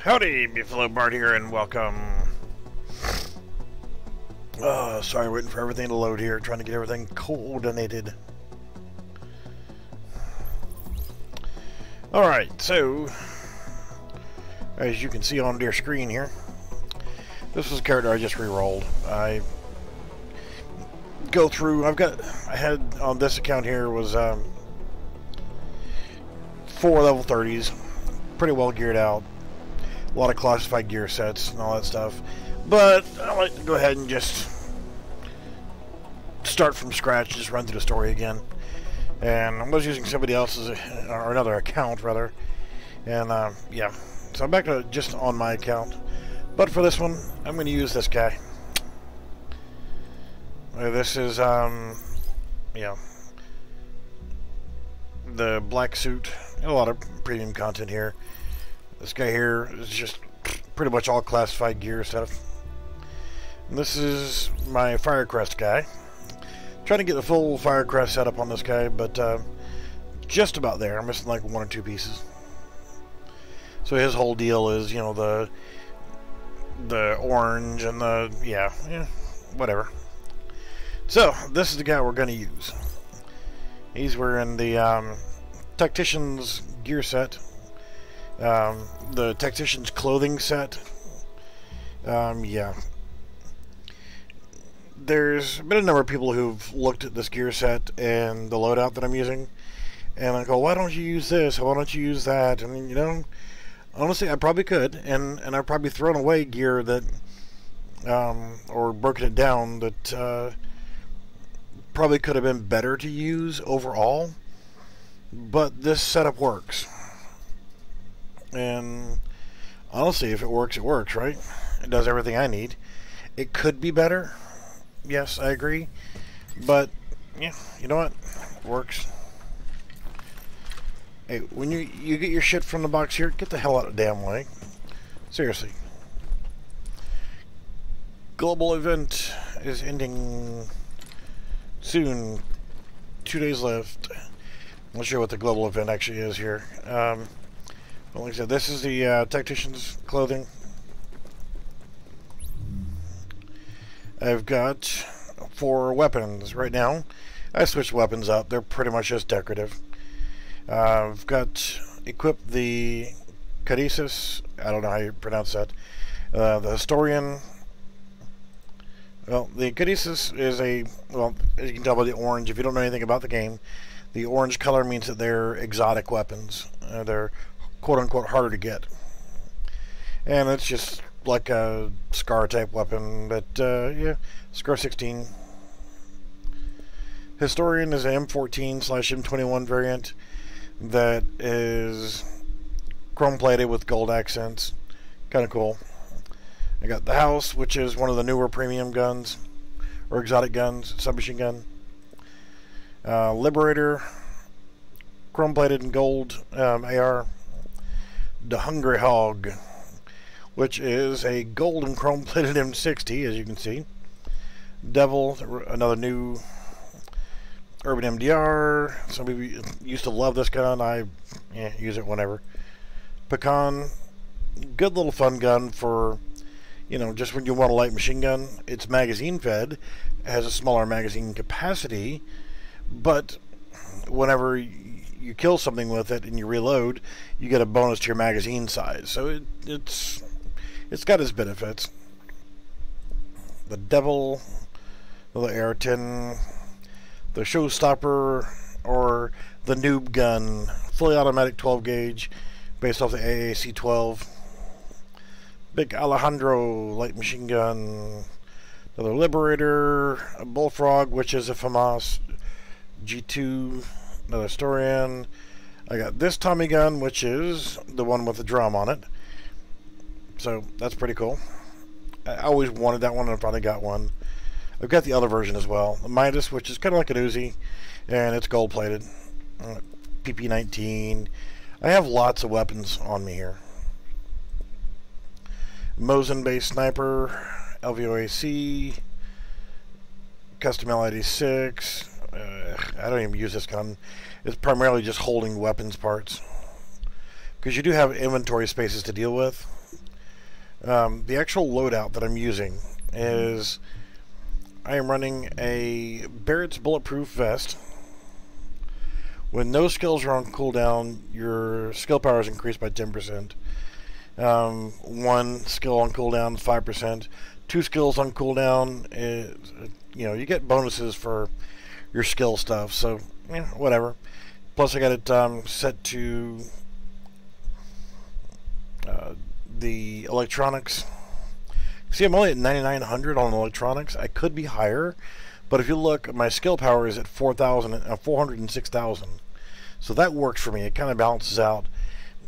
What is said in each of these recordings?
Howdy, me fellow Bard here, and welcome. Sorry, waiting for everything to load here, trying to get everything coordinated. Alright, so, as you can see on your screen here, this is a character I just re-rolled. I go through, I had on this account here was 4 level 30s, pretty well geared out. A lot of classified gear sets and all that stuff. But I like to go ahead and just start from scratch, just run through the story again. And I was using somebody else's, or another account rather. And yeah, so I'm back to just on my account. But for this one, I'm going to use this guy. This is, yeah, the black suit. A lot of premium content here. This guy here is just pretty much all classified gear stuff. And this is my Firecrest guy. Trying to get the full Firecrest setup on this guy, but just about there. I'm missing like 1 or 2 pieces. So his whole deal is, you know, the orange and the, yeah, whatever. So, this is the guy we're going to use. He's wearing the tacticians gear set. The tacticians clothing set. Yeah. There's been a number of people who've looked at this gear set and the loadout that I'm using, and I go, why don't you use this? Why don't you use that? And, you know, honestly, I probably could, and I've probably thrown away gear that, or broken it down that, probably could have been better to use overall, but this setup works. And honestly, if it works, right? It does everything I need. It could be better. Yes, I agree. But, yeah, you know what? It works. Hey, when you get your shit from the box here, get the hell out of the damn way. Seriously. Global event is ending soon. 2 days left. I'm not sure what the global event actually is here. Well, like I said, this is the tactician's clothing. I've got 4 weapons right now. I switched weapons up. They're pretty much just decorative. I've got equipped the Caduceus. I don't know how you pronounce that. The historian. Well, the Caduceus is a, well, as you can tell by the orange, if you don't know anything about the game, the orange color means that they're exotic weapons. They're quote-unquote harder to get, and it's just like a Scar type weapon, but yeah, Scar 16. Historian is an M14/M21 variant that is chrome plated with gold accents. Kind of cool. I got the House, which is one of the newer premium guns or exotic guns, submachine gun. Liberator, chrome plated and gold AR. The Hungry Hog, which is a gold and chrome plated M60, as you can see. Devil, another new urban MDR. Some people used to love this gun. I use it whenever. Pecan, good little fun gun for, you know, just when you want a light machine gun. It's magazine fed, has a smaller magazine capacity, but whenever you kill something with it and you reload, you get a bonus to your magazine size. So it's got its benefits. The Devil, the AR-10, the Showstopper, or the Noob Gun, fully automatic 12 gauge, based off the AAC-12. Big Alejandro light machine gun. Another Liberator, a Bullfrog, which is a FAMAS G2. Another historian. I got this Tommy gun, which is the one with the drum on it. So that's pretty cool. I always wanted that one, and I finally got one. I've got the other version as well, the Midas, which is kind of like an Uzi, and it's gold plated. PP-19. I have lots of weapons on me here. Mosin based sniper, LVOAC, custom L86. I don't even use this gun. It's primarily just holding weapons parts, because you do have inventory spaces to deal with. The actual loadout that I'm using is I am running a Barrett's Bulletproof Vest. When no skills are on cooldown, your skill power is increased by 10%. One skill on cooldown is 5%. Two skills on cooldown is, you get bonuses for your skill stuff. So, whatever. Plus, I got it set to the electronics. See, I'm only at 9,900 on electronics. I could be higher, but if you look, my skill power is at 406,000. So that works for me. It kind of balances out.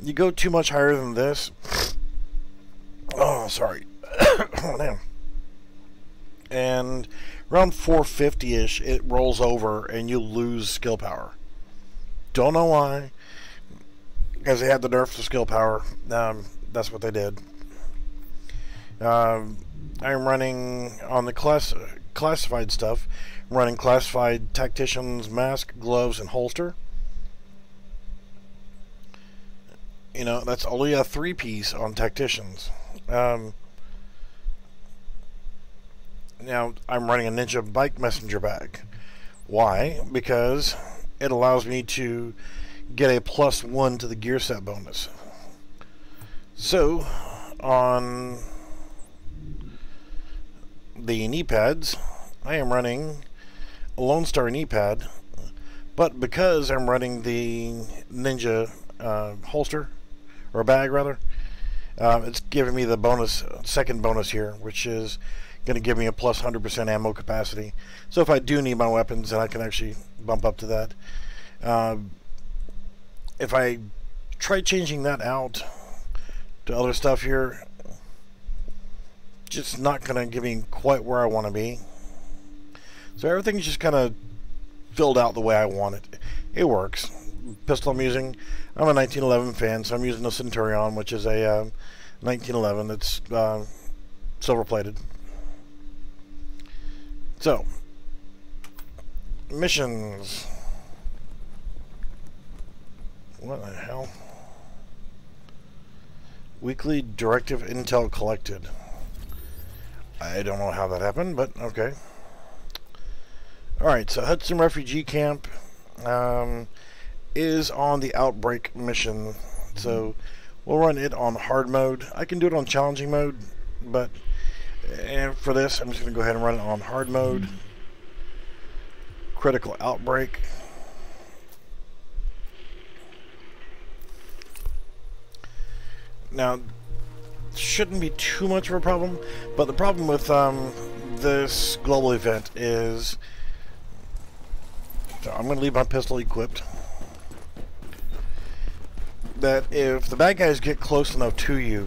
You go too much higher than this. Oh, sorry. Oh, damn. And around 450-ish, it rolls over and you lose skill power. Don't know why. Because they had to nerf the skill power. That's what they did. I'm running on the classified stuff. I'm running classified tacticians, mask, gloves, and holster. That's only a 3-piece on tacticians. Now I'm running a ninja bike messenger bag. Why? Because it allows me to get a +1 to the gear set bonus. So on the knee pads, I am running a Lone Star knee pad, but because I'm running the ninja holster, or bag rather, it's giving me the second bonus here, which is going to give me a +100% ammo capacity. So if I do need my weapons, then I can actually bump up to that. If I try changing that out to other stuff here, just not going to give me quite where I want to be. So everything's just kind of filled out the way I want it. It works. Pistol I'm using, I'm a 1911 fan, so I'm using a Centurion, which is a 1911 that's silver plated. So, missions. What the hell? Weekly directive intel collected. I don't know how that happened, but okay. Alright, so Hudson Refugee Camp is on the Outbreak mission. So we'll run it on hard mode. I can do it on challenging mode, but for this, I'm just going to go ahead and run it on hard mode. Critical Outbreak. Now, shouldn't be too much of a problem, but the problem with this global event is, so I'm going to leave my pistol equipped, that if the bad guys get close enough to you,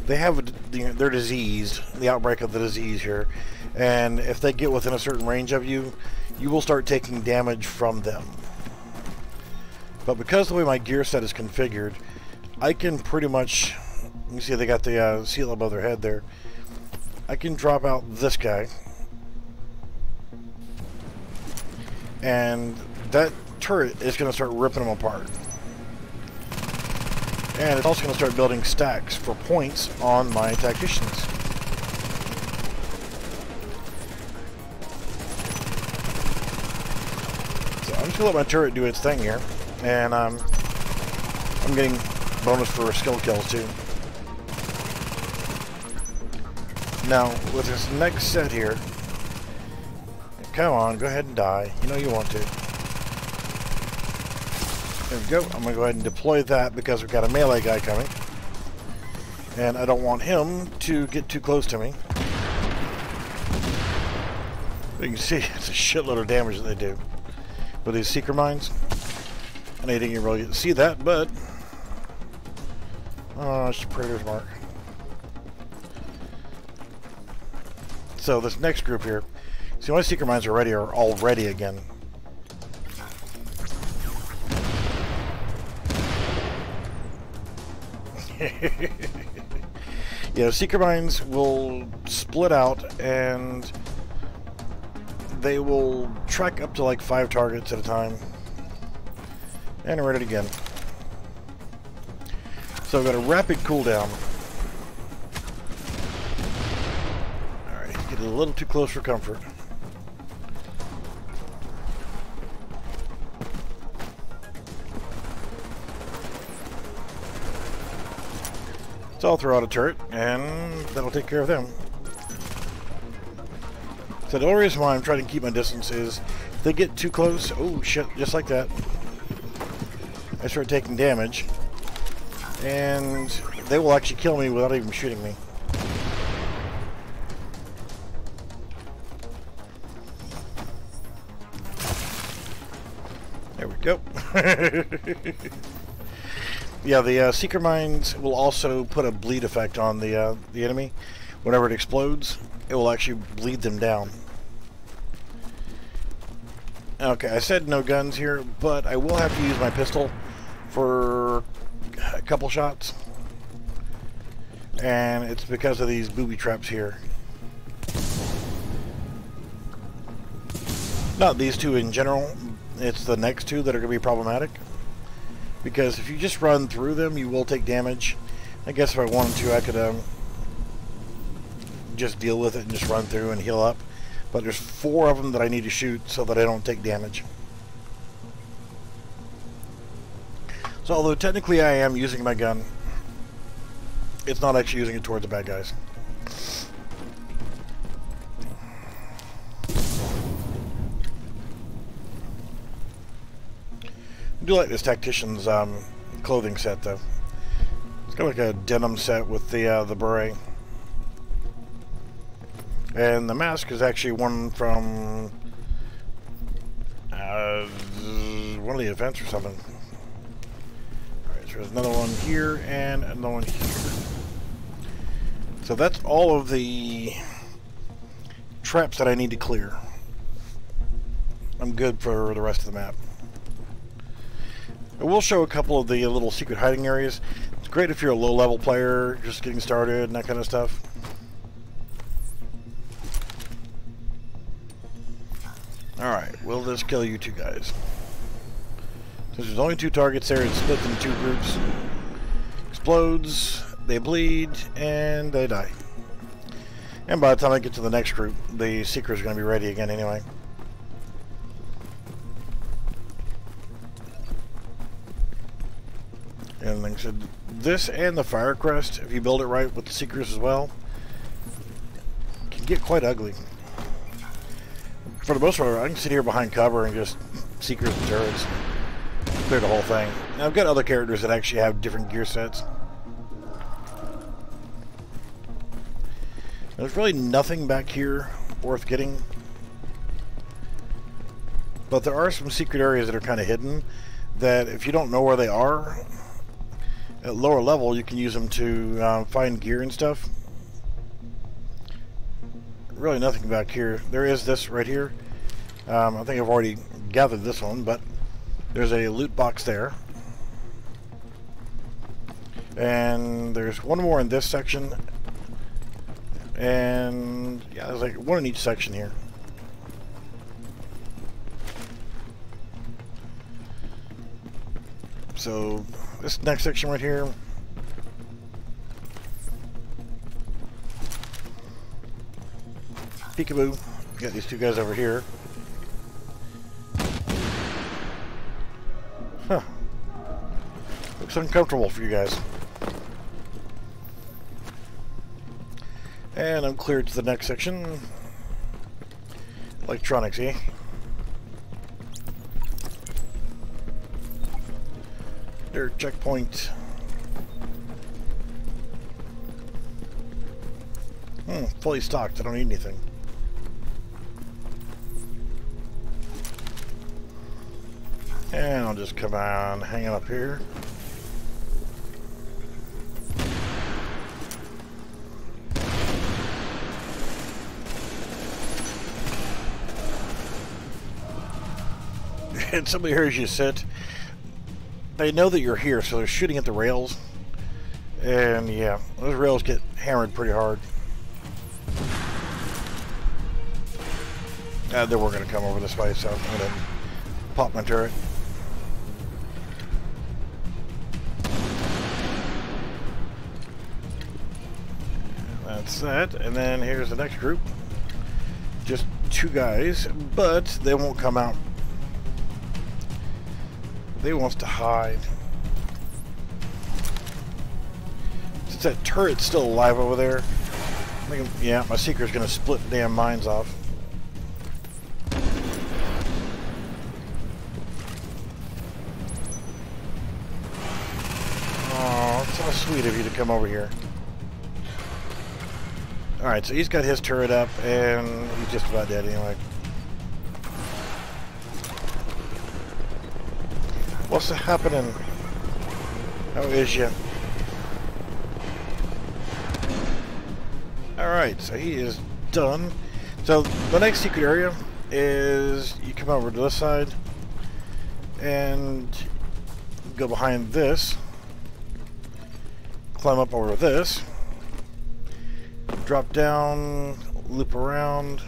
they have they're diseased, the outbreak of the disease here, and if they get within a certain range of you, you will start taking damage from them. But because the way my gear set is configured, I can pretty much, you see they got the seal above their head there, I can drop out this guy, and that turret is going to start ripping them apart. And it's also going to start building stacks for points on my tacticians. So I'm just going to let my turret do its thing here, and I'm getting bonus for skill kills too. Now, with this next set here, come on, go ahead and die. You know you want to. There we go. I'm going to go ahead and deploy that because we've got a melee guy coming. And I don't want him to get too close to me. You can see it's a shitload of damage that they do with these seeker mines. And I didn't really get to see that, but oh, it's a Predator's mark. So this next group here, see, my seeker mines are all ready again. Yeah, seeker mines will split out and they will track up to like 5 targets at a time. And ready it again. So I've got a rapid cooldown. a little too close for comfort. So I'll throw out a turret, and that'll take care of them. So the only reason why I'm trying to keep my distance is if they get too close, oh shit, just like that, I start taking damage, and they will actually kill me without even shooting me. There we go. Yeah, the seeker mines will also put a bleed effect on the enemy. Whenever it explodes, it will actually bleed them down. Okay, I said no guns here, but I will have to use my pistol for a couple shots. And it's because of these booby traps here. Not these two in general, it's the next two that are going to be problematic. Because if you just run through them, you will take damage. I guess if I wanted to, I could just deal with it and just run through and heal up. But there's 4 of them that I need to shoot so that I don't take damage. So although technically I am using my gun, it's not actually using it towards the bad guys. I do like this tactician's clothing set though. It's got like a denim set with the beret. And the mask is actually one from one of the events or something. Alright, so there's another one here and another one here. So that's all of the traps that I need to clear. I'm good for the rest of the map. I will show a couple of the little secret hiding areas. It's great if you're a low-level player, just getting started and that kind of stuff. Alright, will this kill you two guys? Since there's only 2 targets there, it's split into 2 groups. Explodes, they bleed, and they die. And by the time I get to the next group, the Seeker's going to be ready again anyway. And like I said, this and the Fire Crest, if you build it right with the Seekers as well, can get quite ugly. For the most part, I can sit here behind cover and just Seekers and turrets. Clear the whole thing. Now, I've got other characters that actually have different gear sets. There's really nothing back here worth getting. But there are some secret areas that are kind of hidden that if you don't know where they are, at lower level you can use them to find gear and stuff. Really nothing back here. There is this right here. I think I've already gathered this one, but there's a loot box there. And there's one more in this section. And yeah, there's like one in each section here. So this next section right here, peekaboo, got these 2 guys over here. Huh. Looks uncomfortable for you guys. And I'm cleared to the next section. Electronics, eh? There, checkpoint. Fully stocked. I don't need anything. And I'll just come on hanging up here. And somebody hears you sit. They know that you're here, so they're shooting at the rails. And yeah, those rails get hammered pretty hard. They were going to come over this way, so I'm going to pop my turret. That's that. And then here's the next group. Just 2 guys, but they won't come out. They wants to hide. Since that turret's still alive over there, I think, yeah, my Seeker's gonna split the damn mines off. Oh, it's so sweet of you to come over here. Alright, so he's got his turret up, and he's just about dead anyway. What's happening? How is you? Alright, so he is done. So the next secret area is you come over to this side and go behind this, climb up over this, drop down, loop around,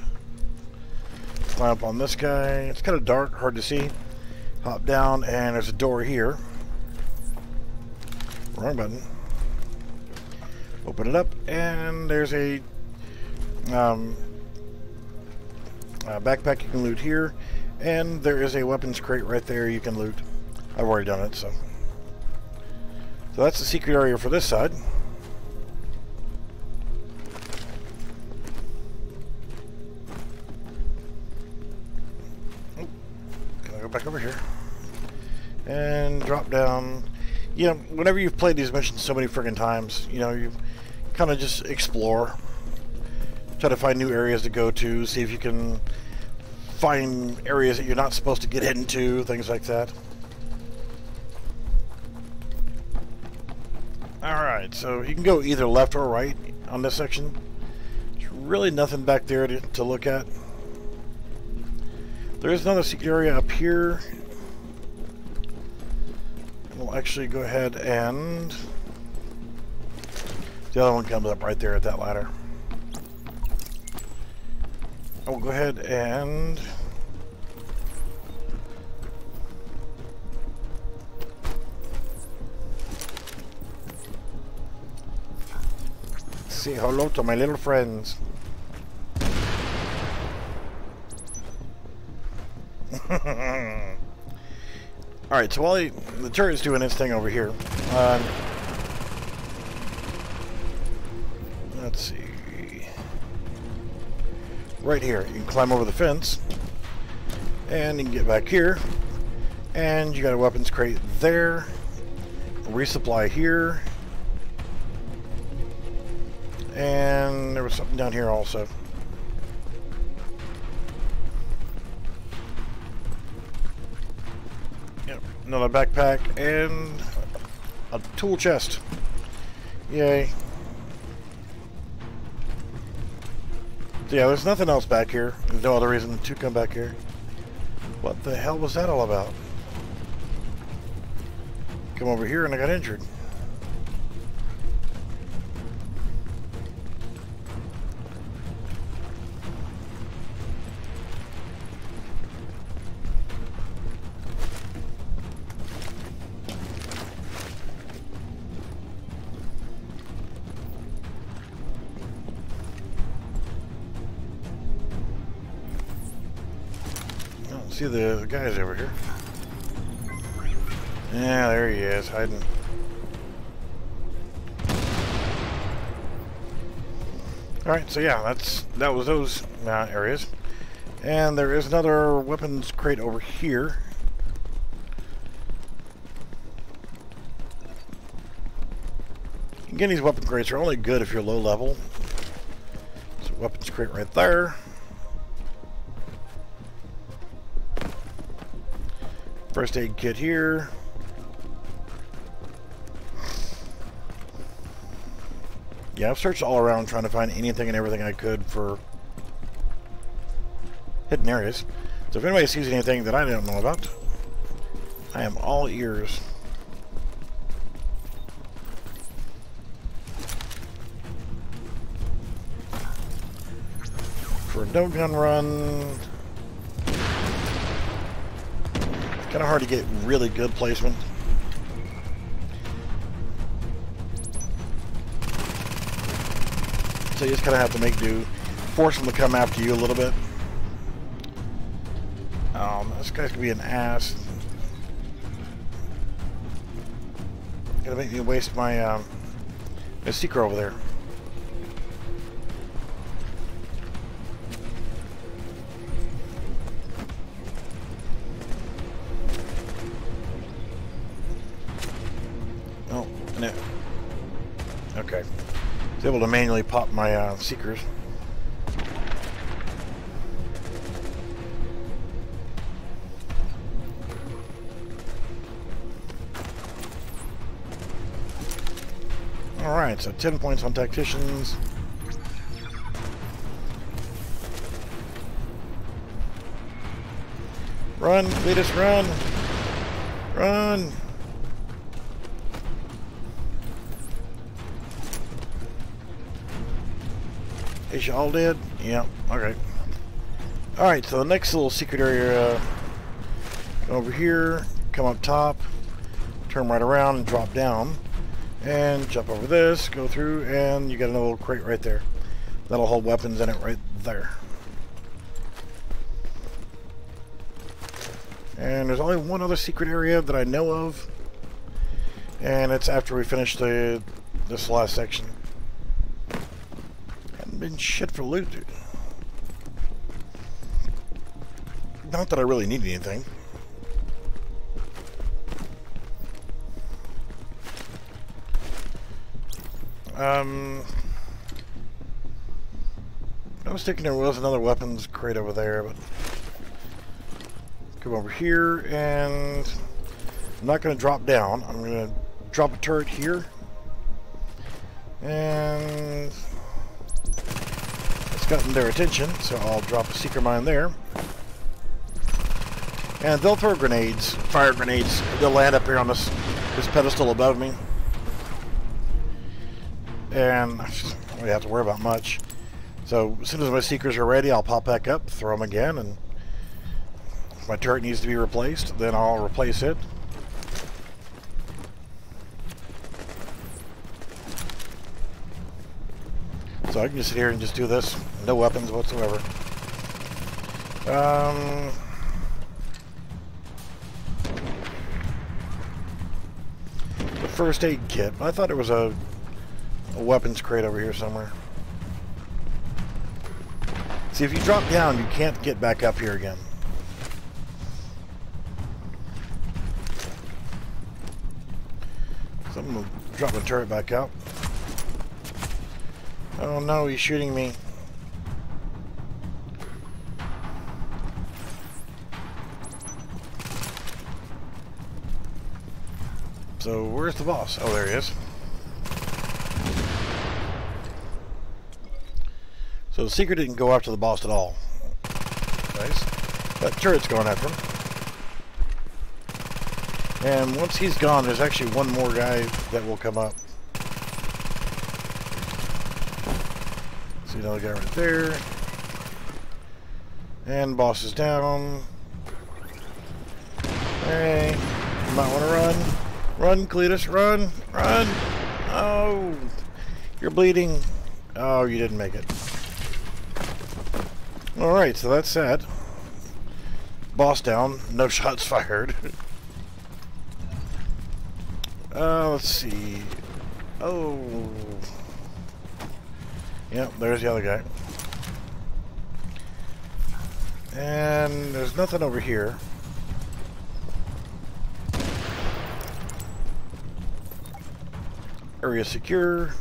climb up on this guy. It's kind of dark, hard to see. Hop down, and there's a door here. Wrong button. Open it up, and there's a backpack you can loot here, and there is a weapons crate right there you can loot. I've already done it, so that's the secret area for this side. Back over here and drop down. You know, whenever you've played these missions so many friggin' times, you know, you kind of just explore, try to find new areas to go to, see if you can find areas that you're not supposed to get into, things like that. Alright, so you can go either left or right on this section. There's really nothing back there to look at. There is another secret area up here. We'll actually go ahead and... the other one comes up right there at that ladder. I'll go ahead and... say hello to my little friends. Alright, so while the turret's doing its thing over here, let's see, right here, you can climb over the fence, and you can get back here, and you got a weapons crate there, a resupply here, and there was something down here also. Another backpack and a tool chest. Yay. So yeah, there's nothing else back here. There's no other reason to come back here. What the hell was that all about? Come over here and I got injured. See the guys over here. Yeah, there he is, hiding. Alright, so yeah, that was those areas. And there is another weapons crate over here. Again, these weapon crates are only good if you're low level. So weapons crate right there. First aid kit here. Yeah, I've searched all around trying to find anything and everything I could for hidden areas. So if anybody sees anything that I don't know about, I am all ears. For a no gun run, kind of hard to get really good placement. So you just kind of have to make do, force them to come after you a little bit. This guy's gonna be an ass. Gonna make me waste my my seeker over there. Oh, no. Okay. I was able to manually pop my seekers. Alright, so 10 points on tacticians. Run, Cletus, run! Run! Is you all dead? Yeah, okay. Alright, so the next little secret area, over here, come up top, turn right around and drop down. And jump over this, go through, and you got another little crate right there. That'll hold weapons in it right there. And there's only one other secret area that I know of. And it's after we finish this last section. Hadn't been shit for loot, dude. Not that I really need anything. I was thinking there was another weapons crate over there, but come over here, and I'm not going to drop down. I'm going to drop a turret here, and it's gotten their attention, so I'll drop a seeker mine there. And they'll throw grenades, fire grenades. They'll land up here on this pedestal above me. And I don't really have to worry about much. So as soon as my seekers are ready, I'll pop back up, throw them again, and if my turret needs to be replaced, then I'll replace it. So I can just sit here and just do this, no weapons whatsoever. The first aid kit. I thought there was a weapons crate over here somewhere. See, if you drop down, you can't get back up here again. So I'm going to drop my turret back out. Oh no, he's shooting me. So where's the boss? Oh, there he is. So the seeker didn't go after the boss at all. Nice. That turret's going after him. And once he's gone, there's actually one more guy that will come up. See another guy right there. And boss is down. Hey, you might want to run. Run, Cletus, run! Run! Oh, you're bleeding. Oh, you didn't make it. Alright, so that's sad. Boss down, no shots fired. Let's see. Oh. Yep, there's the other guy. And there's nothing over here. Area secure.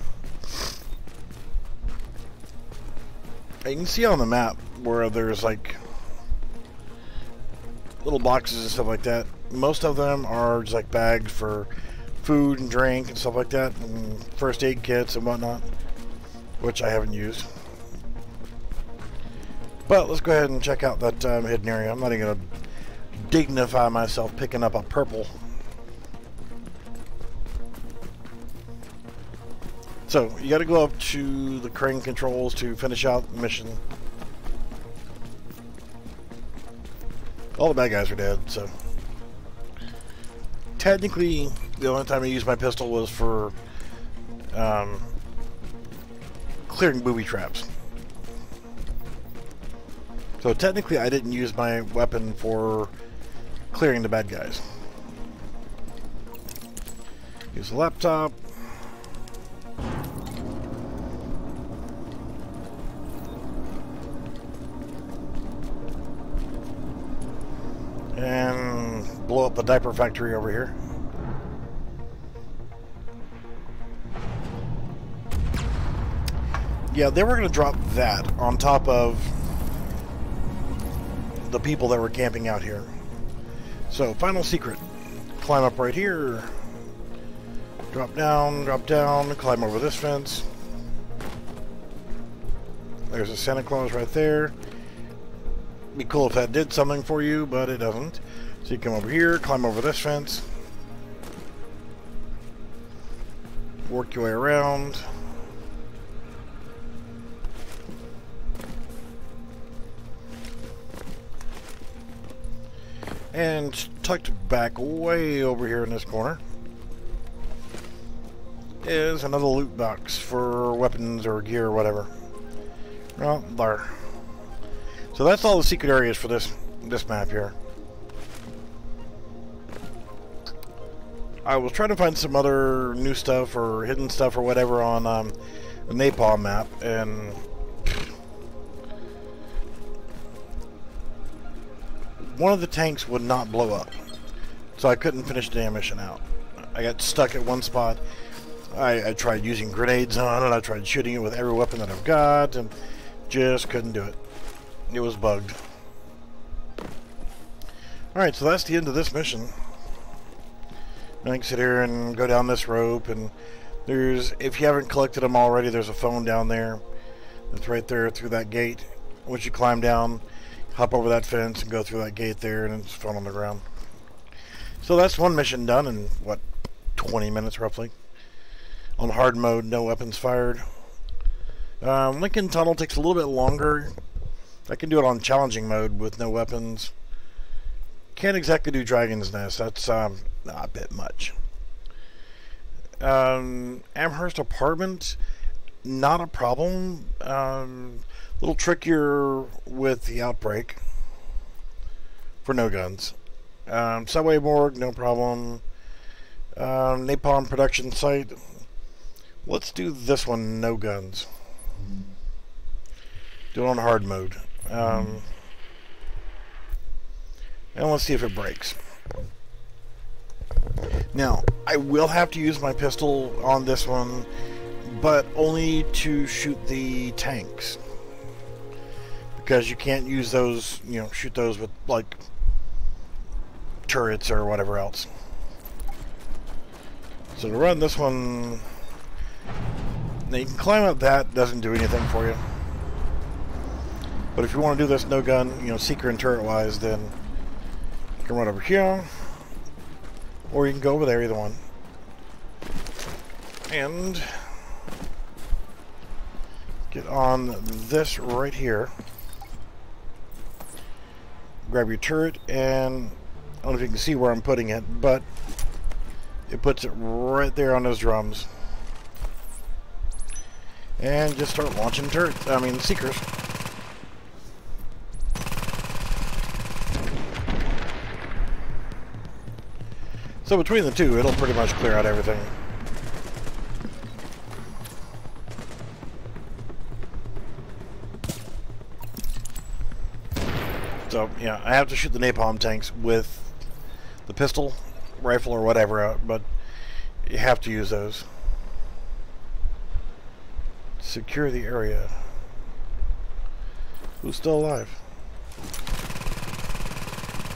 You can see on the map where there's like little boxes and stuff like that. Most of them are just like bags for food and drink and stuff like that, and first aid kits and whatnot, which I haven't used. But let's go ahead and check out that hidden area. I'm not even going to dignify myself picking up a purple. So you got to go up to the crane controls to finish out the mission. All the bad guys are dead, so technically the only time I used my pistol was for clearing booby traps. So technically I didn't use my weapon for clearing the bad guys. Use the laptop. And blow up the diaper factory over here. Yeah, they were going to drop that on top of the people that were camping out here. So, final secret. Climb up right here. Drop down, climb over this fence. There's a Santa Claus right there. Be cool if that did something for you, but it doesn't. So you come over here, climb over this fence. Work your way around. And tucked back way over here in this corner is another loot box for weapons or gear or whatever. Well, there. So that's all the secret areas for this map here. I was trying to find some other new stuff or hidden stuff or whatever on the Napalm map, and one of the tanks would not blow up, so I couldn't finish the damn mission out. I got stuck at one spot. I tried using grenades on it. I tried shooting it with every weapon that I've got, and just couldn't do it. It was bugged. Alright, so that's the end of this mission. I can sit here and go down this rope, and there's, if you haven't collected them already, there's a phone down there. That's right there through that gate. Once you climb down, hop over that fence and go through that gate there, and it's phone on the ground. So that's one mission done in, what, 20 minutes roughly. On hard mode, no weapons fired. Lincoln Tunnel takes a little bit longer. I can do it on challenging mode with no weapons. Can't exactly do Dragon's Nest. That's a bit much. Amherst Apartment, not a problem. Little trickier with the Outbreak for no guns. Subway Morgue, no problem. Napalm Production Site. Let's do this one, no guns. Do it on hard mode. And let's see if it breaks. Now, I will have to use my pistol on this one, but only to shoot the tanks. Because you can't use those, you know, shoot those with, like, turrets or whatever else. So to run this one, now you can climb up that, doesn't do anything for you. But if you want to do this no gun, you know, seeker and turret wise, then you can run over here, or you can go over there, either one. And get on this right here. Grab your turret, and I don't know if you can see where I'm putting it, but it puts it right there on those drums. And just start launching seekers. So between the two, it'll pretty much clear out everything. So, yeah, I have to shoot the napalm tanks with the pistol, rifle, or whatever, but you have to use those. Secure the area. Who's still alive?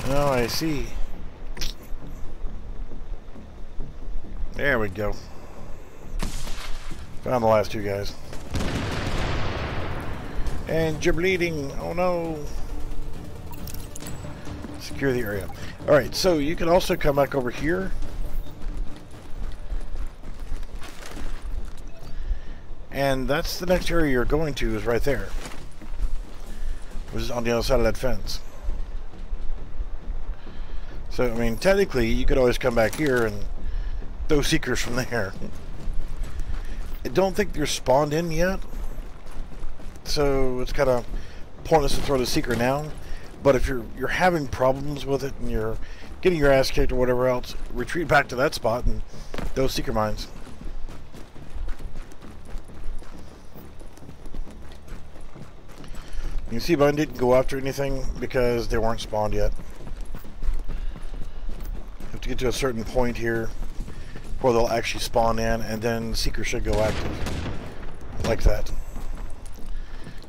Oh, I see. There we go. Found the last two guys. And you're bleeding. Oh no. Secure the area. Alright, so you can also come back over here. And that's the next area you're going to, is right there. Which is on the other side of that fence. So, I mean, technically, you could always come back here and throw seekers from there. I don't think they're spawned in yet. So, it's kind of pointless to throw the seeker now. But if you're having problems with it and you're getting your ass kicked or whatever else, retreat back to that spot and those seeker mines. You can see mine didn't go after anything because they weren't spawned yet. You have to get to a certain point here before they'll actually spawn in, and then the seeker should go active like that.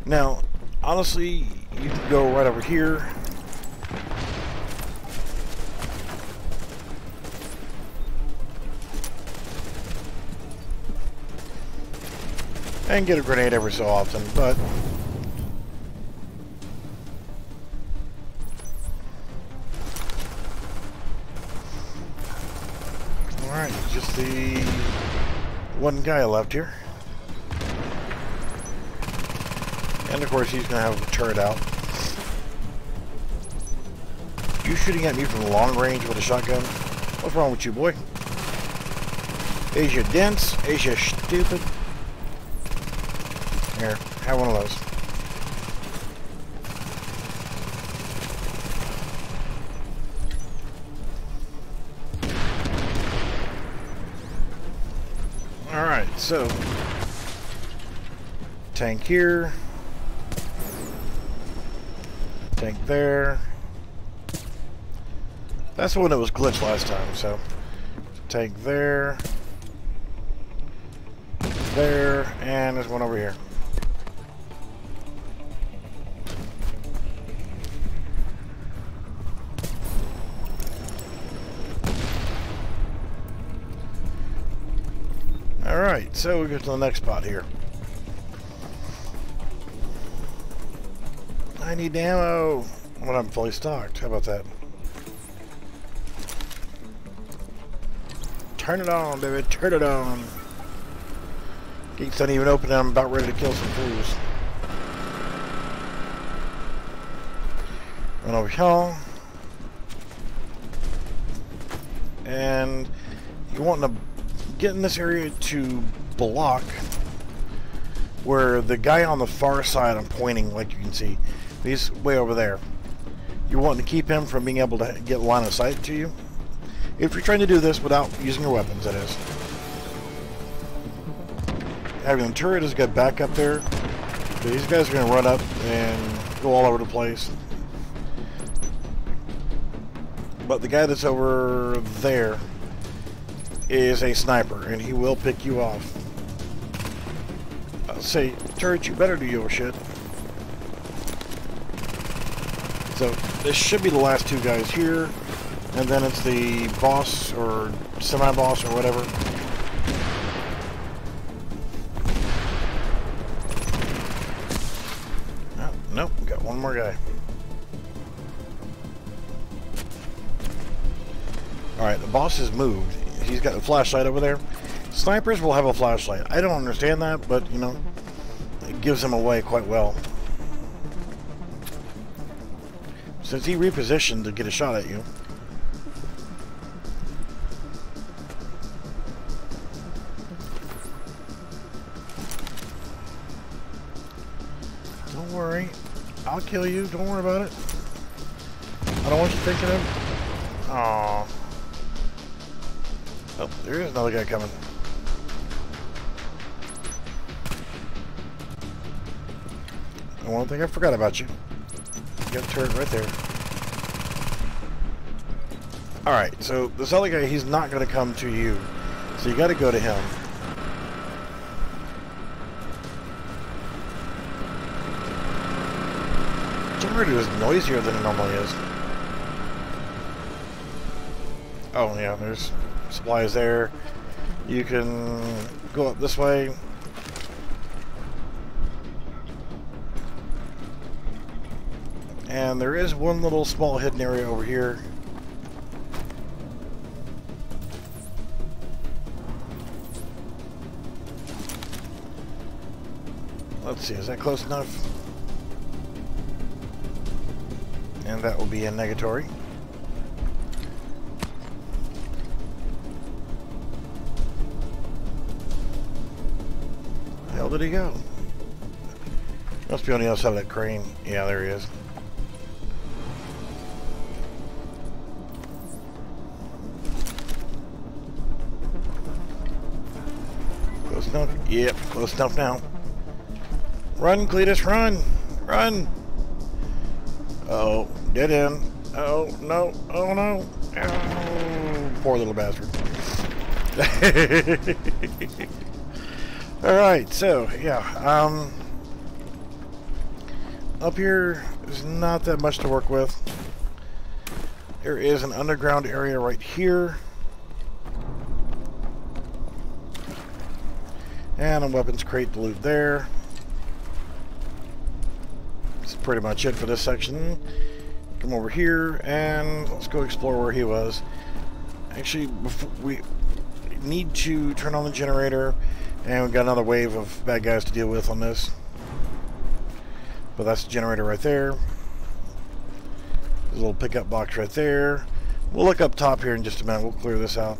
Now, honestly, you can go right over here. And get a grenade every so often, but alright, just the one guy left here. And of course he's gonna have a turret out. You shooting at me from long range with a shotgun? What's wrong with you, boy? Is you dense? Is you stupid? Here, have one of those. Alright, so tank here, tank there. That's the one that was glitched last time, so tank there, there, and there's one over here. Alright, so we go to the next spot here. I need ammo when I'm fully stocked. How about that? Turn it on, baby. Turn it on. Gates don't even open. I'm about ready to kill some fools. Run over here. And you want to get in this area to block where the guy on the far side, I'm pointing like you can see, he's way over there. You want to keep him from being able to get line of sight to you. If you're trying to do this without using your weapons, that is. Having the turret is good backup there. These guys are going to run up and go all over the place. But the guy that's over there is a sniper, and he will pick you off. I'll say, turret, you better do your shit. So, this should be the last two guys here, and then it's the boss, or semi-boss, or whatever. Oh, nope, we got one more guy. Alright, the boss has moved. He's got a flashlight over there. Snipers will have a flashlight. I don't understand that, but, you know, it gives them away quite well. Since he repositioned to get a shot at you. Don't worry. I'll kill you. Don't worry about it. I don't want you thinking of... Aww. Oh, there is another guy coming. I don't think I forgot about you. You got a turret right there. Alright, so this other guy, he's not going to come to you. So you got to go to him. Generator is noisier than it normally is. Oh yeah, there's supplies there. You can go up this way. And there is one little small hidden area over here. Let's see, is that close enough? And that will be a negatory. Where did he go? Must be on the other side of that crane. Yeah, there he is. Close enough? Yep, close enough now. Run, Cletus, run! Run! Oh, dead end. Oh, no. Oh, no. Oh, poor little bastard. Alright, so, yeah. Up here is not that much to work with. There is an underground area right here. And a weapons crate to loot there. That's pretty much it for this section. Come over here and let's go explore where he was. Actually, before we need to turn on the generator, and we've got another wave of bad guys to deal with on this. But that's the generator right there. There's a little pickup box right there. We'll look up top here in just a minute. We'll clear this out.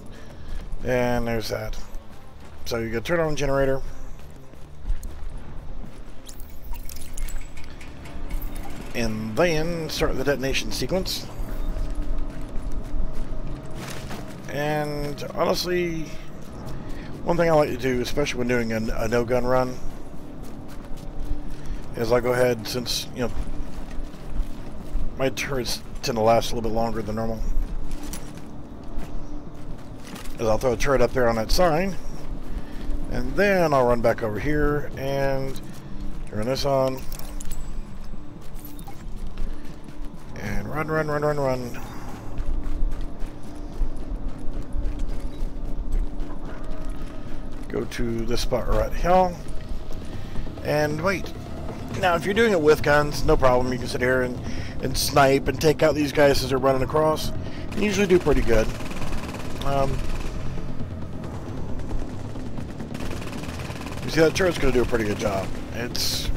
And there's that. So you gotta turn on the generator. And then start the detonation sequence. And honestly, one thing I like to do, especially when doing a no-gun run, is I'll go ahead, since, you know, my turrets tend to last a little bit longer than normal, is I'll throw a turret up there on that sign, and then I'll run back over here and turn this on, and run, run, run, run, run. Go to this spot right here, and wait. Now, if you're doing it with guns, no problem. You can sit here and snipe and take out these guys as they're running across. You usually do pretty good. You see, that turret's going to do a pretty good job. It's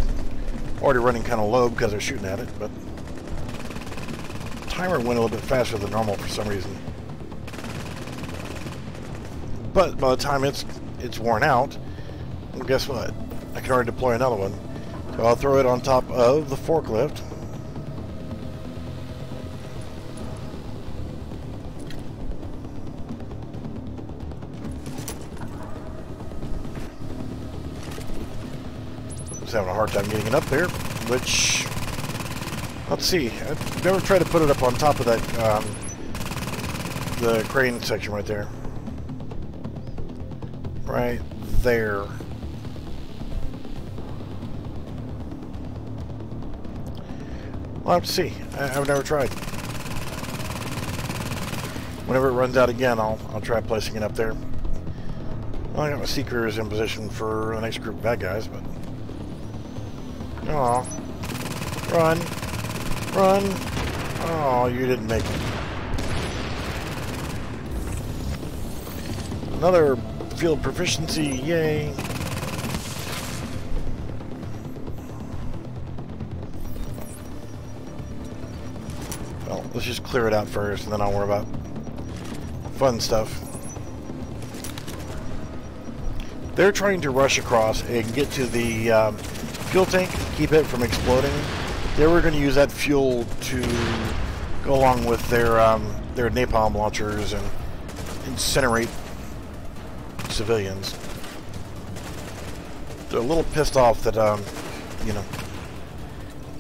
already running kind of low because they're shooting at it, but the timer went a little bit faster than normal for some reason. But by the time it's worn out, well, guess what? I can already deploy another one. So I'll throw it on top of the forklift. Just having a hard time getting it up there, which, let's see. I've never tried to put it up on top of that, the crane section right there. Right there. I'll have to see. I've never tried. Whenever it runs out again, I'll try placing it up there. Well, I got my seekers in position for the next group of bad guys, but... Aw. Run. Run. Oh, you didn't make it. Another field proficiency, yay. Well, let's just clear it out first, and then I'll worry about fun stuff. They're trying to rush across and get to the fuel tank, keep it from exploding. They were going to use that fuel to go along with their napalm launchers and incinerate civilians. They're a little pissed off that, you know,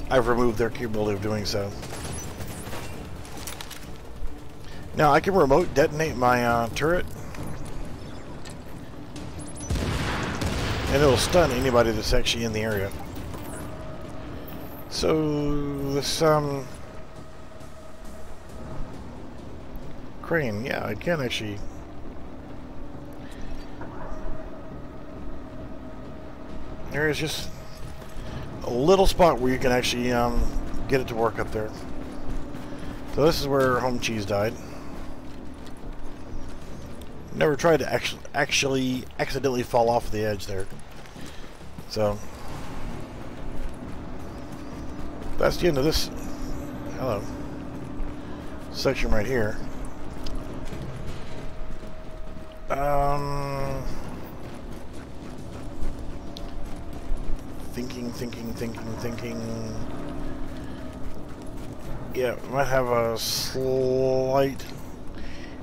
I've removed their capability of doing so. Now, I can remote detonate my turret, and it'll stun anybody that's actually in the area. So, this, crane, yeah, I can actually... There is just a little spot where you can actually get it to work up there. So this is where Home Cheese died. Never tried to actually accidentally fall off the edge there. So that's the end of this section right here. Thinking. Yeah, might have a slight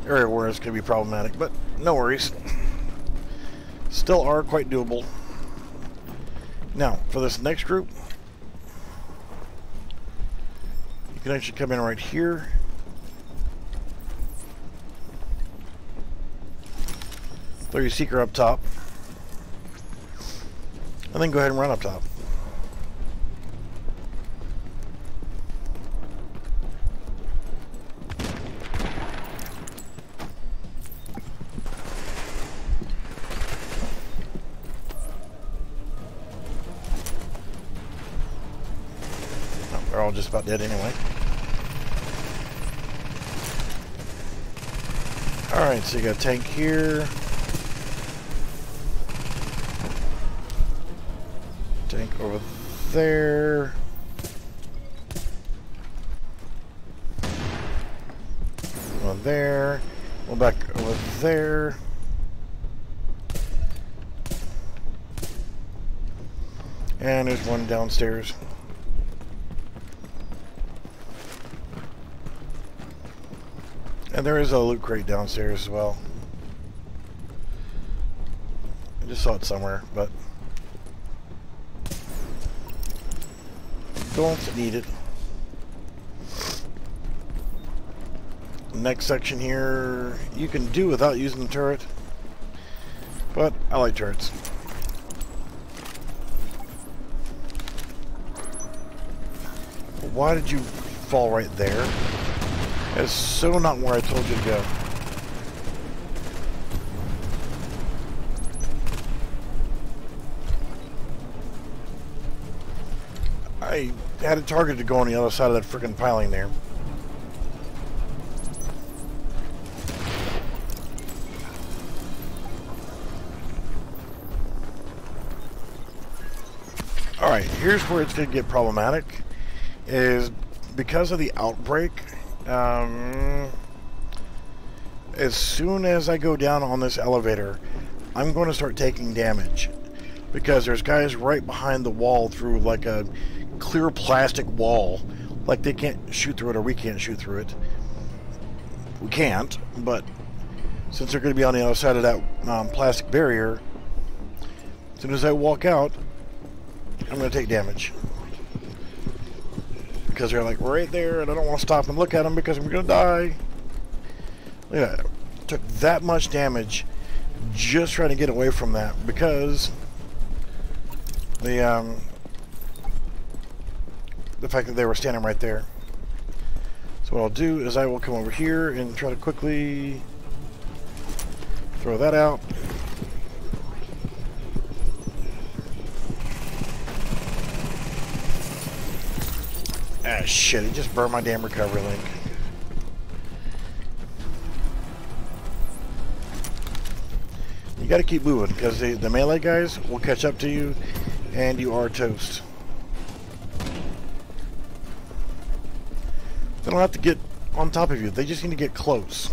area where it's going to be problematic, but no worries. still are quite doable. Now, for this next group, you can actually come in right here. Throw your seeker up top. And then go ahead and run up top. They're all just about dead anyway. Alright, so you got a tank here. Tank over there. One there. One back over there. And there's one downstairs. And there is a loot crate downstairs as well. I just saw it somewhere, but don't need it. Next section here, you can do without using the turret, but I like turrets. Why did you fall right there? That's so not where I told you to go. I had it targeted to go on the other side of that frickin' piling there. Alright, here's where it's going to get problematic. Is because of the outbreak, as soon as I go down on this elevator, I'm going to start taking damage. Because there's guys right behind the wall through like a clear plastic wall. Like they can't shoot through it, or we can't shoot through it. We can't, but since they're going to be on the other side of that plastic barrier, as soon as I walk out, I'm going to take damage. Because they're like right there, and I don't want to stop and look at them because I'm going to die. Look at that. Took that much damage just trying to get away from that because the fact that they were standing right there. So what I'll do is I will come over here and try to quickly throw that out. Ah, shit, it just burned my damn recovery link. You gotta keep moving, because the melee guys will catch up to you, and you are toast. They don't have to get on top of you, they just need to get close.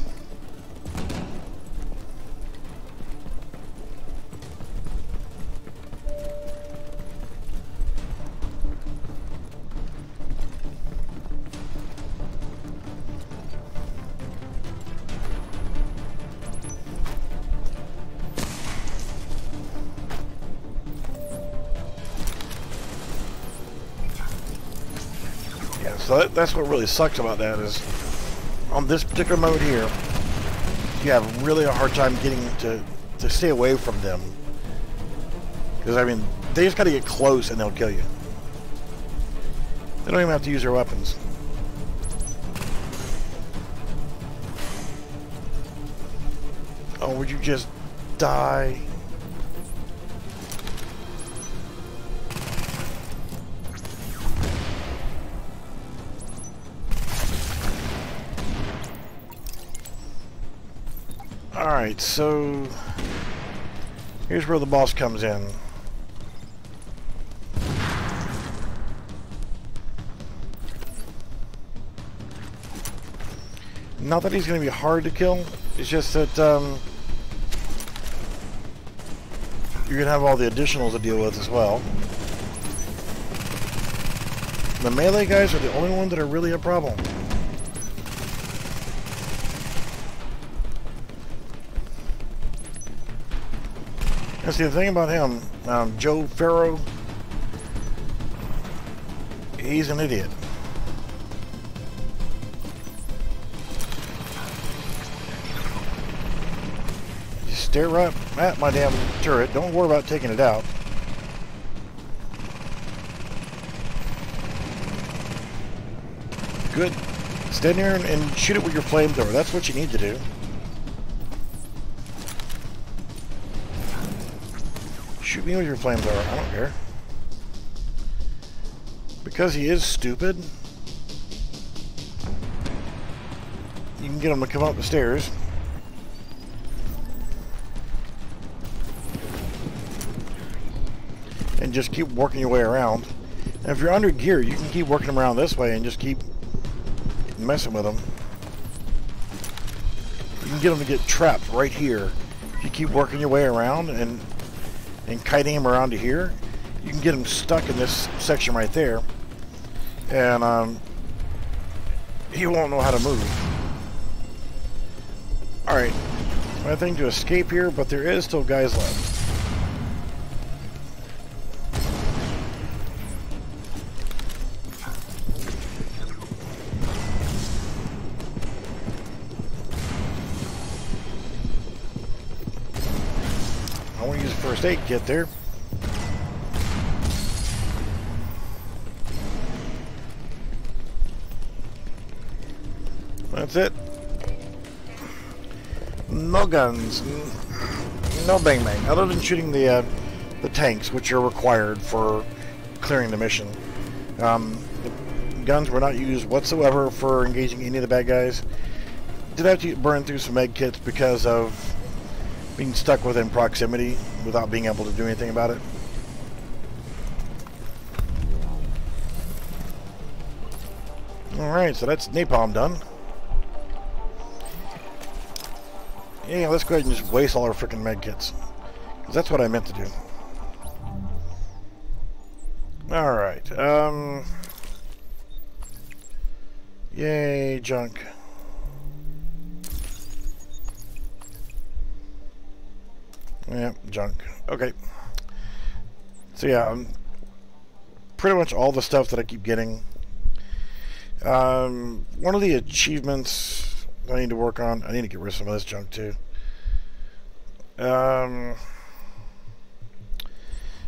So that's what really sucks about that is, on this particular mode here, you have really a hard time getting to stay away from them. Because, I mean, they just got to get close and they'll kill you. They don't even have to use their weapons. Oh, would you just die? Alright, so here's where the boss comes in. Not that he's going to be hard to kill, it's just that you're going to have all the additionals to deal with as well. The melee guys are the only ones that are really a problem. And see, the thing about him, Joe Farrow, he's an idiot. Just stare right at my damn turret. Don't worry about taking it out. Good. Stand there and shoot it with your flamethrower. That's what you need to do. Shoot me with your flamethrower. I don't care. Because he is stupid, you can get him to come up the stairs. And just keep working your way around. And if you're under gear, you can keep working them around this way and just keep messing with them. You can get them to get trapped right here. If you keep working your way around and kiting him around to here, you can get him stuck in this section right there, and he won't know how to move. Alright, I think to escape here, but there is still guys left. I want to use a first aid kit there. That's it. No guns, no bang bang, other than shooting the tanks, which are required for clearing the mission. The guns were not used whatsoever for engaging any of the bad guys. Did have to burn through some med kits because of being stuck within proximity without being able to do anything about it. Alright, so that's napalm done. Yeah, let's go ahead and just waste all our freaking med kits. Because that's what I meant to do. Alright, yay, junk. Yeah, junk. Okay. So yeah, pretty much all the stuff that I keep getting. One of the achievements I need to work on, I need to get rid of some of this junk too.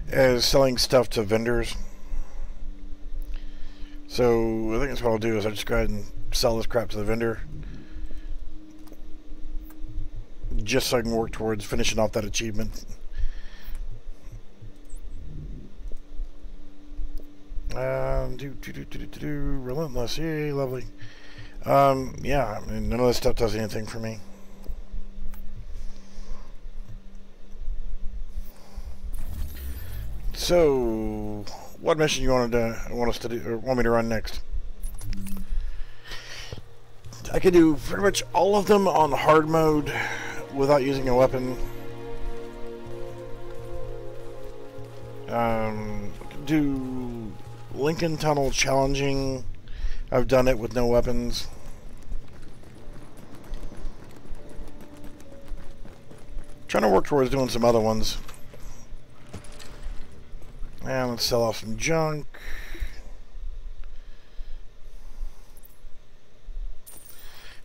Is selling stuff to vendors. So I think that's what I'll do is I'll just go ahead and sell this crap to the vendor. Just so I can work towards finishing off that achievement. Relentless, yay, lovely. Yeah, I mean, none of this stuff does anything for me. So, what mission you want us to do, or want me to run next? I can do pretty much all of them on hard mode without using a weapon. Do Lincoln Tunnel challenging. I've done it with no weapons. Trying to work towards doing some other ones. And let's sell off some junk.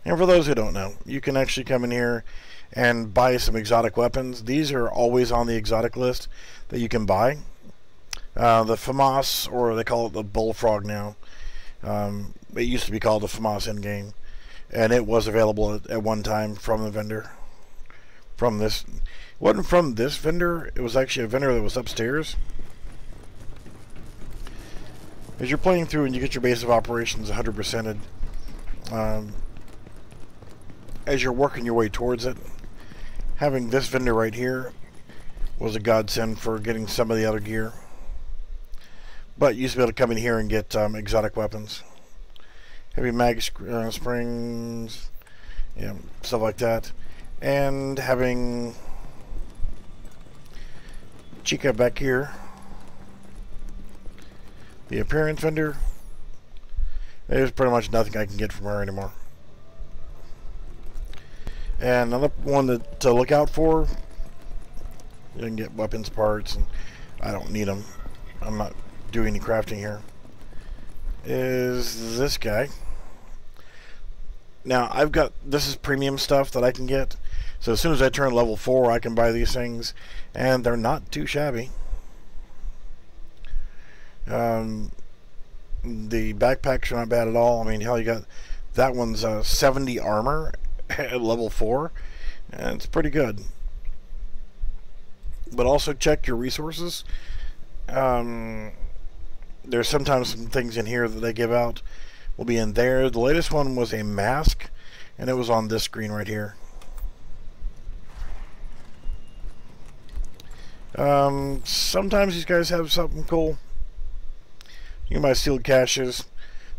And for those who don't know, you can actually come in here and buy some exotic weapons. These are always on the exotic list that you can buy. The FAMAS, or they call it the Bullfrog now. It used to be called the FAMAS in-game. And it was available at one time from the vendor. From this. It wasn't from this vendor. It was actually a vendor that was upstairs. As you're playing through and you get your base of operations 100%ed, as you're working your way towards it, having this vendor right here was a godsend for getting some of the other gear. But you used to be able to come in here and get exotic weapons. Heavy mag springs, yeah, stuff like that. And having Chica back here, the appearance vendor, there's pretty much nothing I can get from her anymore. And another one to look out for You can get weapons parts, and I don't need them. I'm not doing any crafting here. Is this guy. Now, I've got, this is premium stuff that I can get. So as soon as I turn level 4, I can buy these things, and they're not too shabby. The backpacks are not bad at all. I mean, hell, you got, that one's 70 armor at level 4, and it's pretty good. But also check your resources. There's sometimes some things in here that they give out will be in there. The latest one was a mask, and it was on this screen right here. Sometimes these guys have something cool. You can buy sealed caches.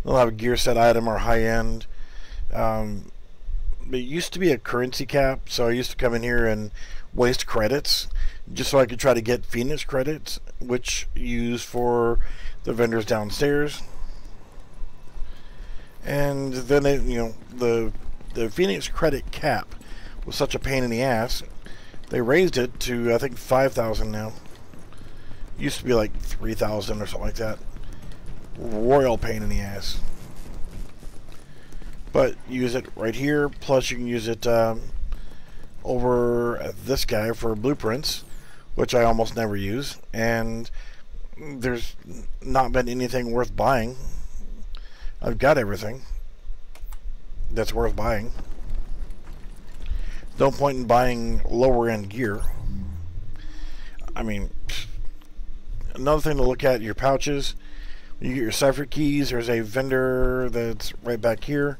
They'll have a gear set item or high end. It used to be a currency cap, so I used to come in here and waste credits just so I could try to get Phoenix credits, which you use for the vendors downstairs. And then it, you know, the Phoenix credit cap was such a pain in the ass. They raised it to, I think, 5,000 now. Used to be like 3,000 or something like that. Royal pain in the ass. But use it right here. Plus, you can use it over at this guy for blueprints, which I almost never use. And there's not been anything worth buying. I've got everything that's worth buying. No point in buying lower end gear. I mean, another thing to look at, your pouches. When you get your cipher keys, there's a vendor that's right back here.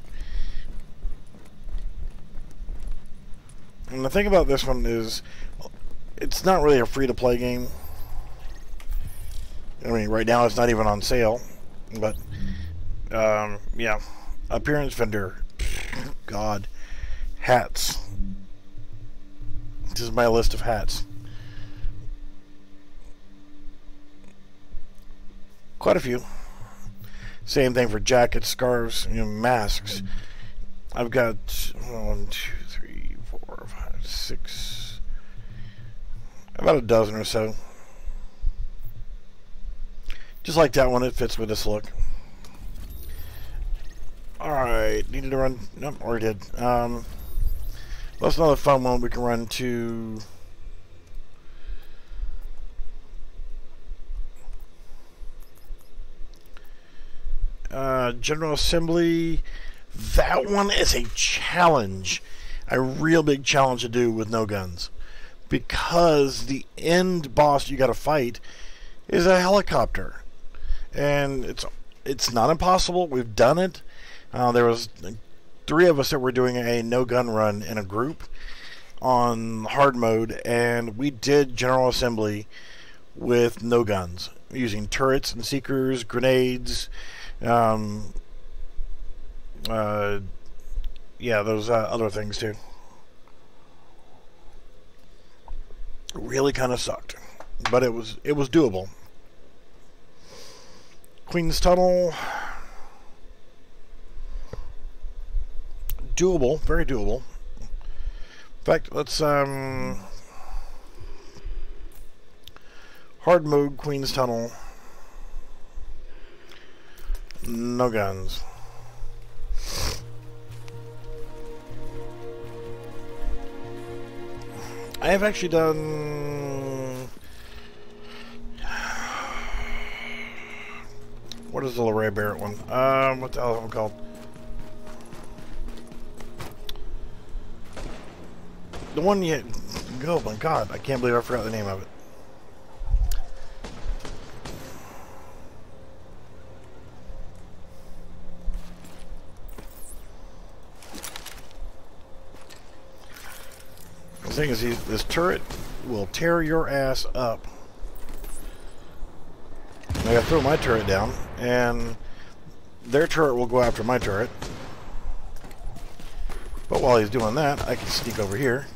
And the thing about this one is, it's not really a free-to-play game. I mean, right now it's not even on sale. But, yeah. Appearance vendor. God. Hats. This is my list of hats. Quite a few. Same thing for jackets, scarves, you know, masks. I've got 1, 2, 3, 4, 5, 6, about a dozen or so. Just like that one, it fits with this look. Alright, needed to run. Nope, already did. That's another fun one we can run to. General Assembly. That one is a challenge. A real big challenge to do with no guns. Because the end boss you gotta fight is a helicopter. And it's not impossible. We've done it. There was 3 of us that were doing a no gun run in a group on hard mode, and we did General Assembly with no guns, using turrets and seekers, grenades, yeah, those other things too. It really kind of sucked, but it was doable. Queen's Tunnel. Doable, very doable. In fact, let's hard mode Queen's Tunnel. No guns. I have actually done. What is the Ray Barrett one? What the hell is it called? The one you... Oh my god, I can't believe I forgot the name of it. The thing is, this turret will tear your ass up. I gotta throw my turret down, and their turret will go after my turret. But while he's doing that, I can sneak over here.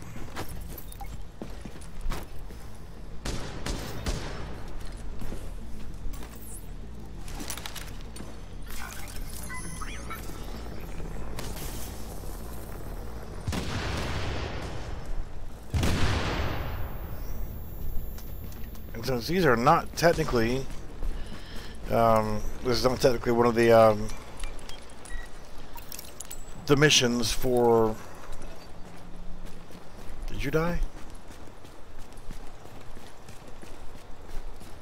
And since these are not technically, this is not technically one of the missions for. Did you die?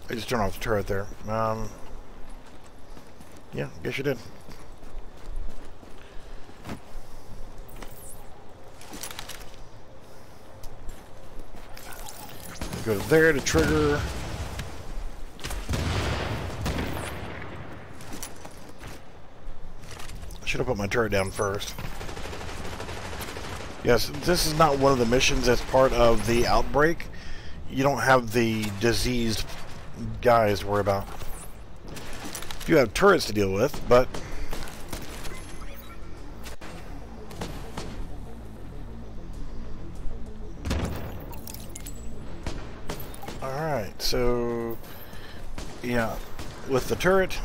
I just turned off the turret there. Yeah, I guess you did. Go there to trigger. I should have put my turret down first. Yes, this is not one of the missions that's part of the outbreak. You don't have the diseased guys to worry about. You have turrets to deal with, but alright, so yeah, with the turret,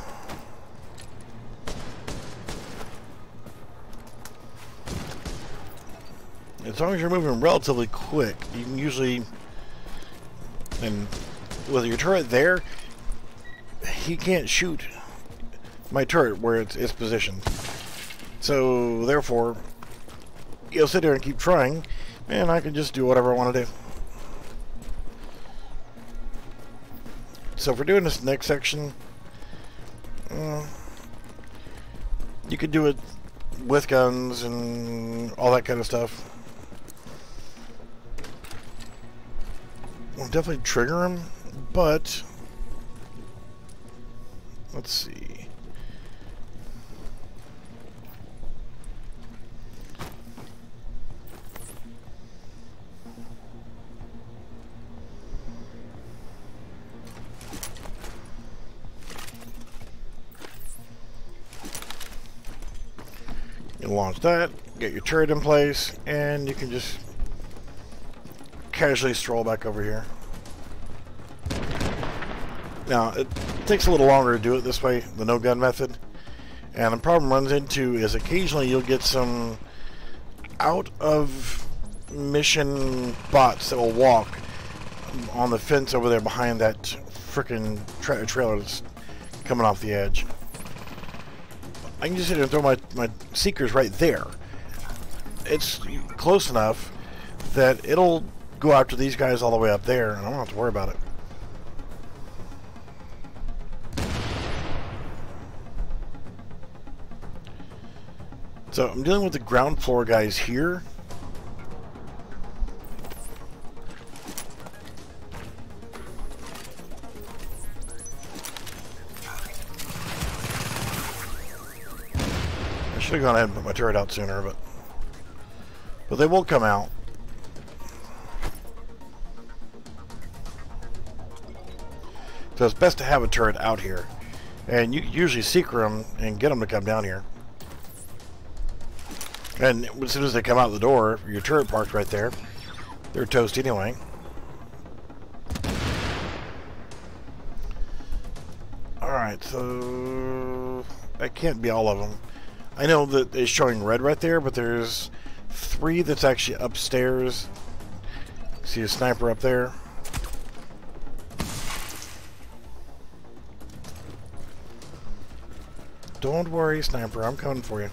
as long as you're moving relatively quick, you can usually, and with your turret there, he can't shoot my turret where it's positioned. So therefore, you'll sit there and keep trying, and I can just do whatever I want to do. So if we're doing this next section, you could do it with guns and all that kind of stuff. We'll definitely trigger him, but let's see. You launch that, get your turret in place, and you can just casually stroll back over here. Now, it takes a little longer to do it this way, the no-gun method. And the problem runs into is occasionally you'll get some out-of-mission bots that will walk on the fence over there behind that frickin' trailer that's coming off the edge. I can just sit here and throw my seekers right there. It's close enough that it'll go after these guys all the way up there, and I don't have to worry about it. So I'm dealing with the ground floor guys here. I should have gone ahead and put my turret out sooner, but they will come out. So it's best to have a turret out here, and you usually seeker them and get them to come down here. And as soon as they come out the door, your turret parked right there. They're toast anyway. Alright, so that can't be all of them. I know that it's showing red right there, but there's 3 that's actually upstairs. See a sniper up there. Don't worry, sniper, I'm coming for you.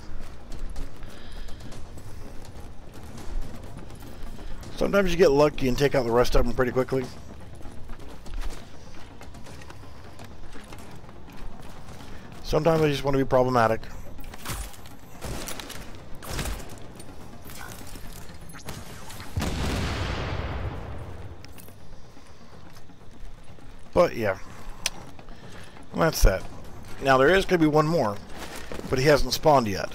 Sometimes you get lucky and take out the rest of them pretty quickly. Sometimes I just want to be problematic. But yeah, well, that's that. Now there is going to be one more, but he hasn't spawned yet.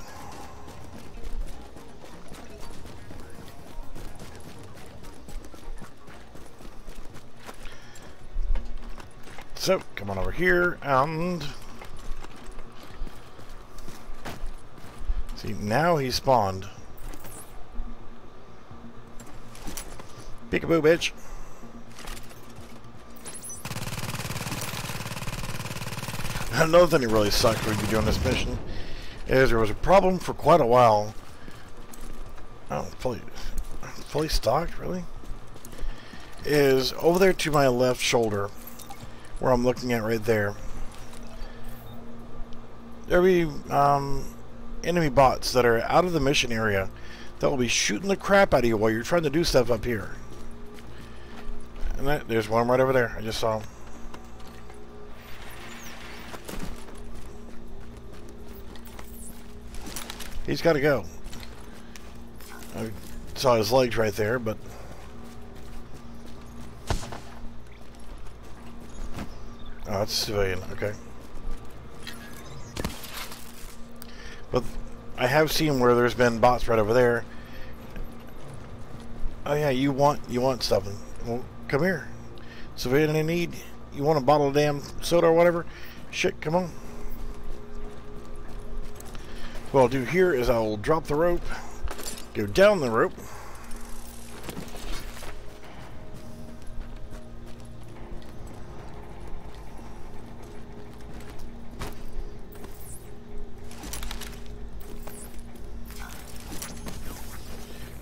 So, come on over here, and see, now he's spawned. Peekaboo, bitch. Another thing that really sucked when you're doing this mission is there was a problem for quite a while. Oh, fully stocked, really? Is over there to my left shoulder. where I'm looking at right there. There'll be enemy bots that are out of the mission area that will be shooting the crap out of you while you're trying to do stuff up here. And there's one right over there. I just saw him. He's got to go. I saw his legs right there, but... Oh, it's a civilian. Okay. But I have seen where there's been bots right over there. Oh yeah, you want something. Well, come here. Civilian in need. You want a bottle of damn soda or whatever? Shit, come on. What I'll do here is I'll drop the rope, go down the rope,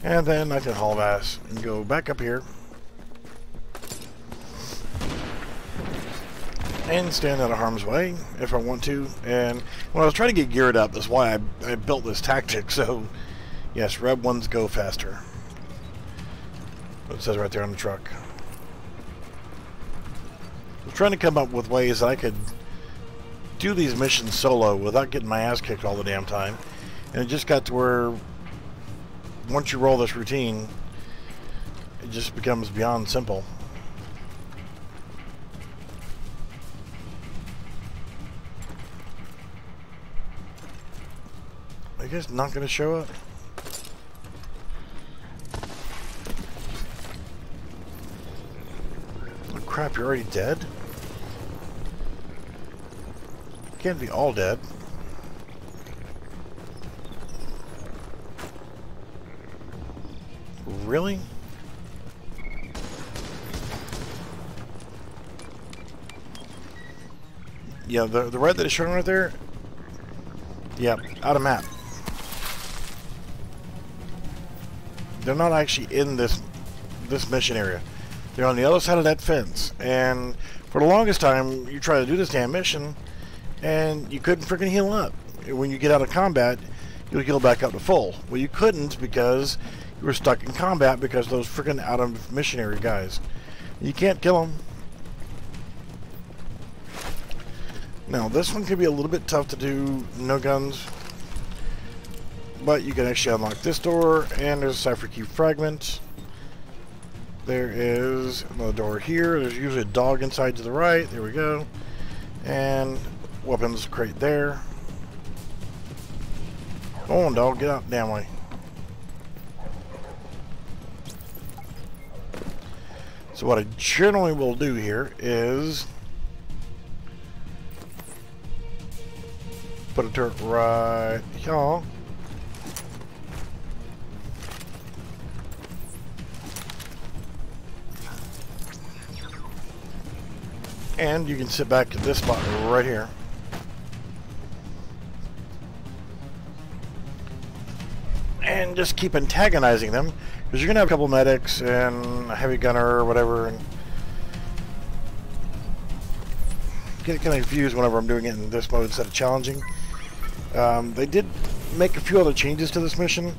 and then I can haul ass and go back up here and stand out of harm's way if I want to. And when I was trying to get geared up, that's why I built this tactic. So yes, red ones go faster. It says right there on the truck. I was trying to come up with ways that I could do these missions solo without getting my ass kicked all the damn time. And it just got to where once you roll this routine, it just becomes beyond simple. I guess not going to show up. Oh crap, you're already dead? Can't be all dead. Really? Yeah, the red that is showing right there. Yeah, out of map. They're not actually in this mission area. They're on the other side of that fence. And for the longest time, you try to do this damn mission, and you couldn't freaking heal up. When you get out of combat, you'll heal back up to full. Well, you couldn't because you were stuck in combat because of those freaking out of mission area guys. You can't kill them. Now, this one could be a little bit tough to do, no guns. But you can actually unlock this door, and there's a cipher key fragment. There is another door here. There's usually a dog inside to the right. There we go. And weapons crate there. Go on, dog. Get out. Damn way. So what I generally will do here is put a turret right here. And you can sit back at this spot right here. And just keep antagonizing them, because you're going to have a couple medics and a heavy gunner or whatever, and get kind of confused whenever I'm doing it in this mode instead of challenging. They did make a few other changes to this mission,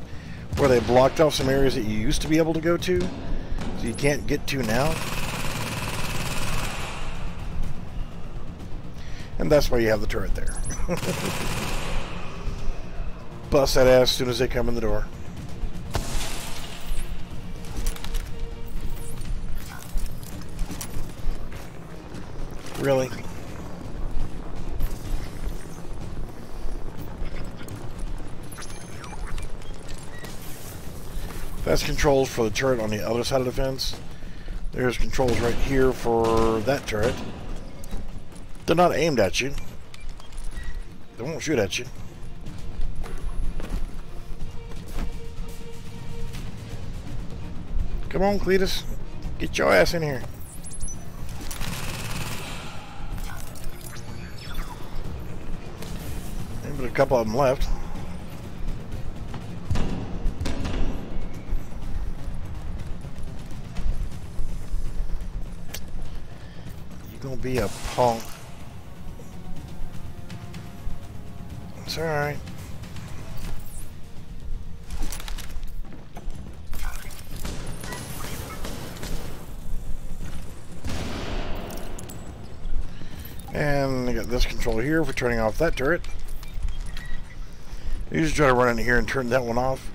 where they blocked off some areas that you used to be able to go to, so you can't get to now. And that's why you have the turret there. Bust that ass as soon as they come in the door. Really? That's controls for the turret on the other side of the fence. There's controls right here for that turret. They're not aimed at you. They won't shoot at you. Come on, Cletus. Get your ass in here. Maybe a couple of them left. You Don't be a punk. It's alright. And I got this control here for turning off that turret. You just try to run in here and turn that one off.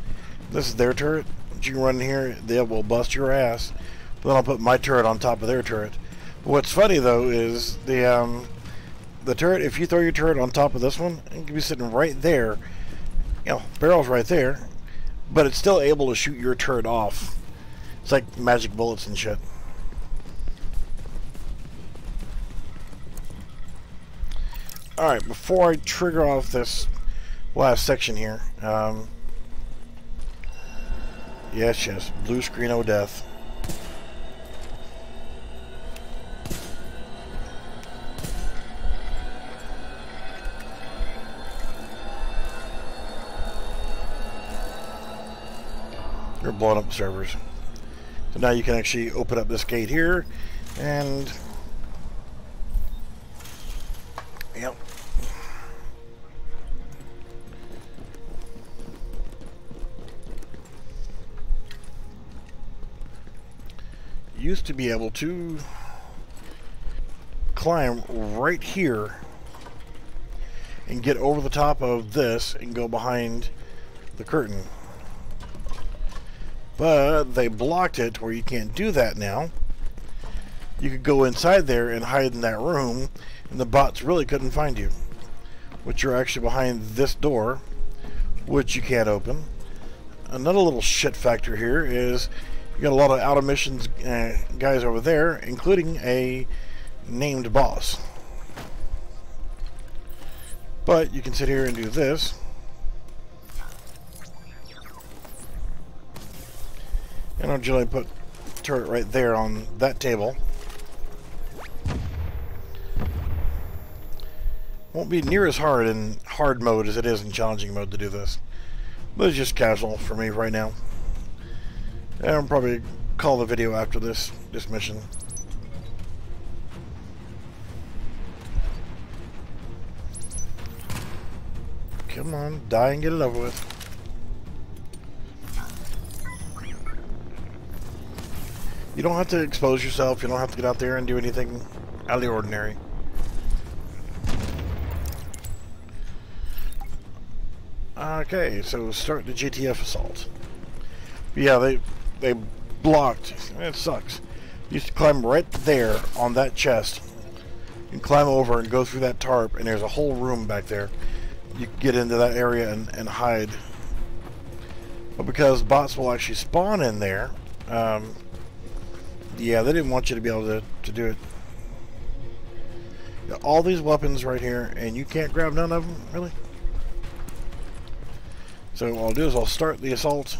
This is their turret. You can run in here, they will bust your ass. But then I'll put my turret on top of their turret. But what's funny though is the turret, if you throw your turret on top of this one, it can be sitting right there. You know, barrel's right there. But it's still able to shoot your turret off. It's like magic bullets and shit. Alright, before I trigger off this last section here, yes, blue screen o' death. You're blowing up the servers. So now you can actually open up this gate here, and yep. Used to be able to climb right here and get over the top of this and go behind the curtain. But they blocked it where you can't do that now. You could go inside there and hide in that room and the bots really couldn't find you. Which you're actually behind this door, which you can't open. Another little shit factor here is you got a lot of out of missions guys over there, including a named boss. But you can sit here and do this. And I'll generally put turret right there on that table. Won't be near as hard in hard mode as it is in challenging mode to do this. But it's just casual for me right now. And I'll probably call the video after this mission. Come on, die and get it over with. You don't have to expose yourself, you don't have to get out there and do anything out of the ordinary. Okay, so start the GTF assault. Yeah, they blocked. It sucks. You used to climb right there on that chest. You can climb over and go through that tarp, and there's a whole room back there. You can get into that area and hide. But because bots will actually spawn in there, yeah, they didn't want you to be able to do it. Got all these weapons right here, and you can't grab none of them, really? So what I'll do is I'll start the assault,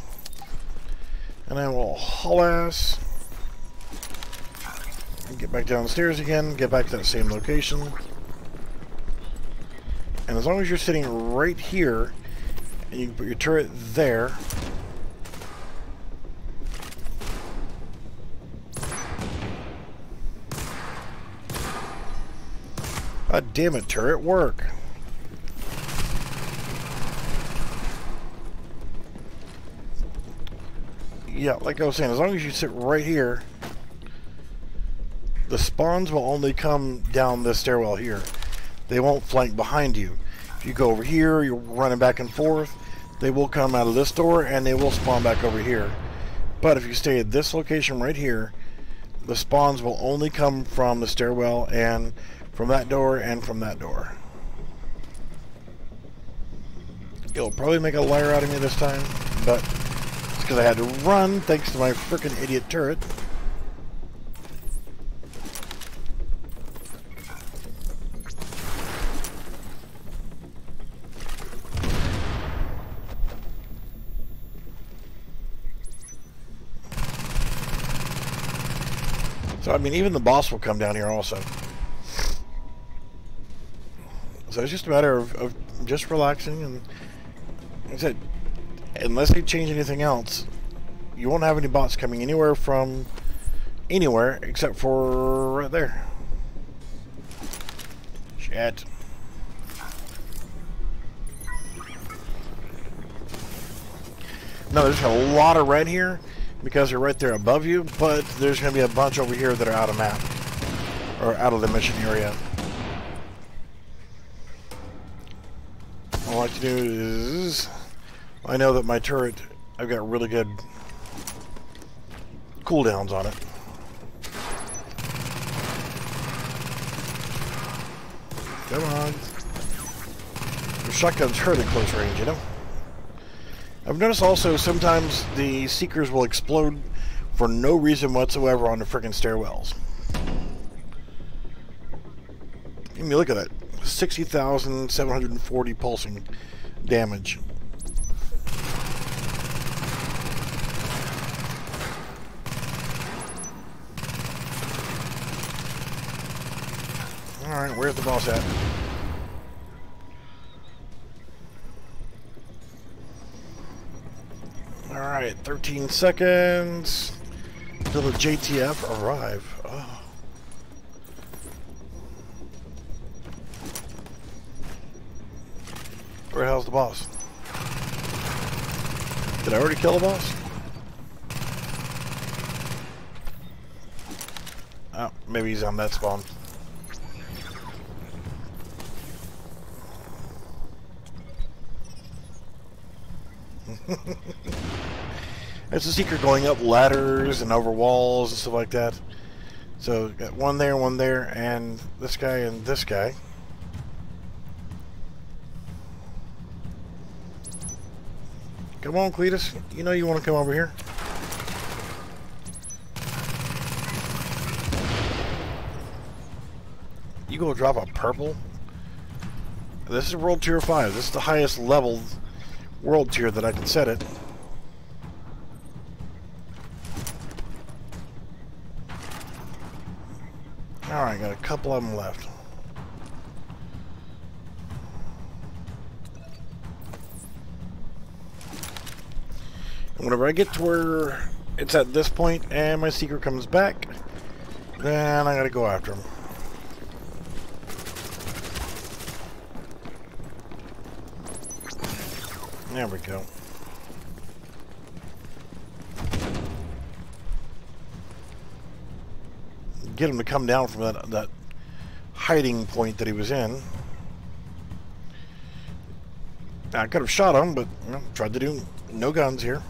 and then we'll haul ass, and get back downstairs again, get back to that same location. And as long as you're sitting right here, and you can put your turret there, God damn it, turret, work. Yeah, like I was saying, as long as you sit right here, the spawns will only come down this stairwell here. They won't flank behind you. If you go over here, you're running back and forth, they will come out of this door and they will spawn back over here. But if you stay at this location right here, the spawns will only come from the stairwell and from that door and from that door. It'll probably make a liar out of me this time, but it's because I had to run thanks to my frickin' idiot turret. So, I mean, even the boss will come down here also. So it's just a matter of just relaxing, and like I said, unless they change anything else, you won't have any bots coming anywhere from anywhere except for right there. Shit. No, there's a lot of red here because they're right there above you, but there's going to be a bunch over here that are out of map or out of the mission area. All I like to do is, I know that my turret, I've got really good cooldowns on it. Come on. The shotgun's hurt at close range, you know? I've noticed also sometimes the Seekers will explode for no reason whatsoever on the frickin' stairwells. I mean, look at that. 60,740 pulsing damage. Alright, where's the boss at? Alright, 13 seconds until the JTF arrive. Oh. Where the hell's the boss? Did I already kill the boss? Oh, maybe he's on that spawn. It's a Seeker going up ladders and over walls and stuff like that. So got one there, and this guy and this guy. Come on, Cletus. You know you want to come over here. You go drop a purple? This is World Tier 5. This is the highest level world tier that I can set it. Alright, got a couple of them left. And whenever I get to where it's at this point and my Seeker comes back, then I gotta go after him. There we go. Get him to come down from that hiding point that he was in. I could have shot him, but you know, tried to do no guns here.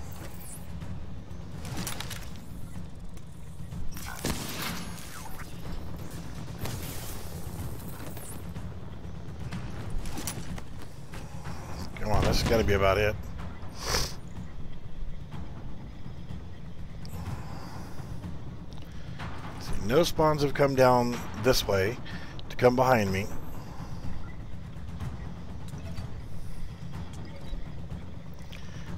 Come on, that's got to be about it. No spawns have come down this way to come behind me.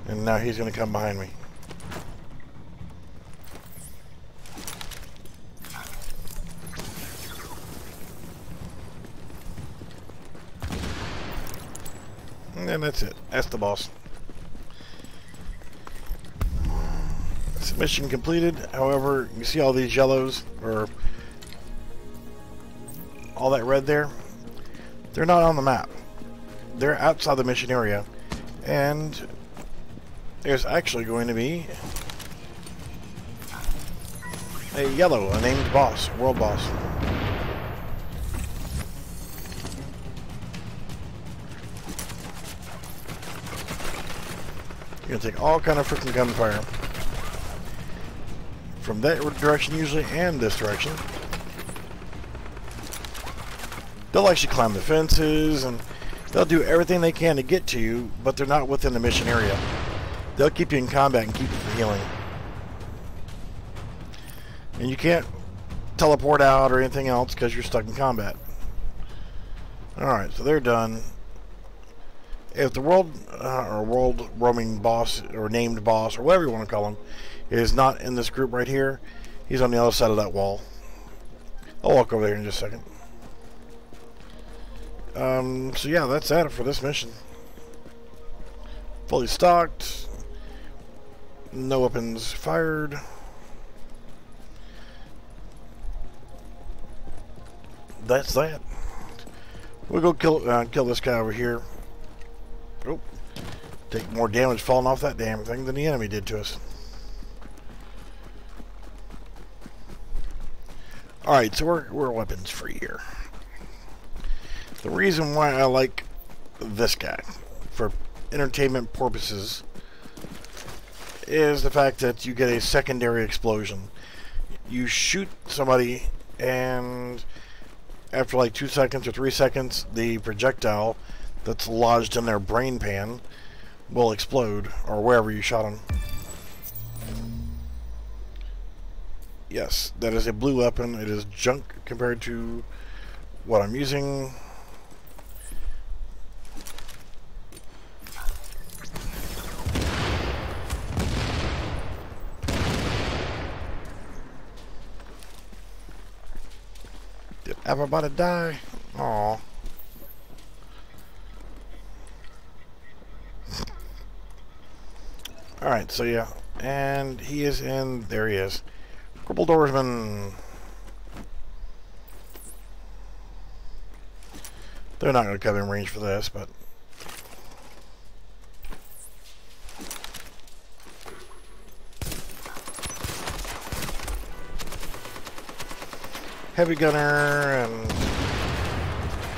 And now he's going to come behind me. And that's it. That's the boss. Mission completed. However, you see all these yellows or all that red there? They're not on the map. They're outside the mission area. And there's actually going to be a yellow, a named boss, world boss. You're gonna take all kind of freaking gunfire from that direction usually, and this direction. They'll actually climb the fences, and they'll do everything they can to get to you, but they're not within the mission area. They'll keep you in combat and keep you from healing. And you can't teleport out or anything else because you're stuck in combat. Alright, so they're done. If the world or world roaming boss or named boss or whatever you want to call him is not in this group right here, he's on the other side of that wall. I'll walk over there in just a second. So yeah, that's it for this mission. Fully stocked. No weapons fired. That's that. We'll go kill this guy over here. Oh, take more damage falling off that damn thing than the enemy did to us. Alright, so we're weapons free here. The reason why I like this guy for entertainment purposes is the fact that you get a secondary explosion. You shoot somebody and after like 2 seconds or 3 seconds, the projectile that's lodged in their brain pan will explode, or wherever you shot them. Yes, that is a blue weapon. It is junk compared to what I'm using. Did everybody die? Aww. Alright, so yeah. And he is in... There he is. Crippled Oarsman. They're not going to come in range for this, but... Heavy Gunner and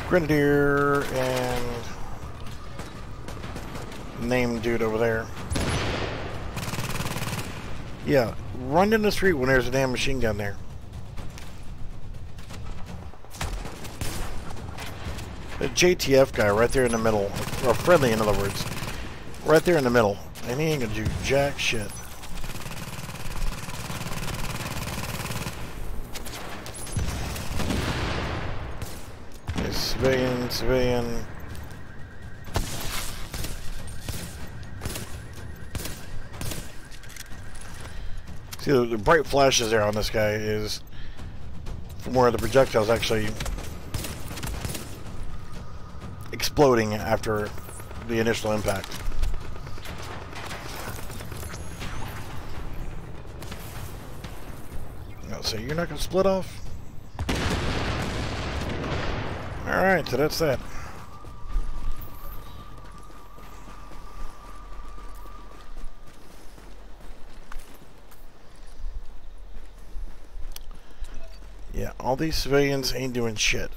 Grenadier and name dude over there. Yeah, run in the street when there's a damn machine gun there. The JTF guy right there in the middle, or friendly in other words, right there in the middle, and he ain't gonna do jack shit. Civilian. See, the bright flashes there on this guy is from where the projectile's actually exploding after the initial impact. So you're not going to split off? Alright, so that's that. Yeah, all these civilians ain't doing shit.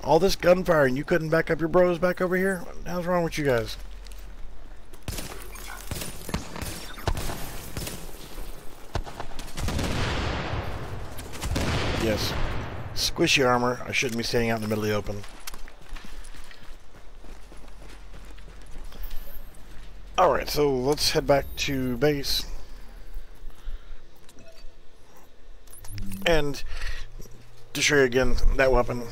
All this gunfire and you couldn't back up your bros back over here? What the hell's wrong with you guys? Yes. Squishy armor. I shouldn't be standing out in the middle of the open. Alright, so let's head back to base. And to show you again that weapon.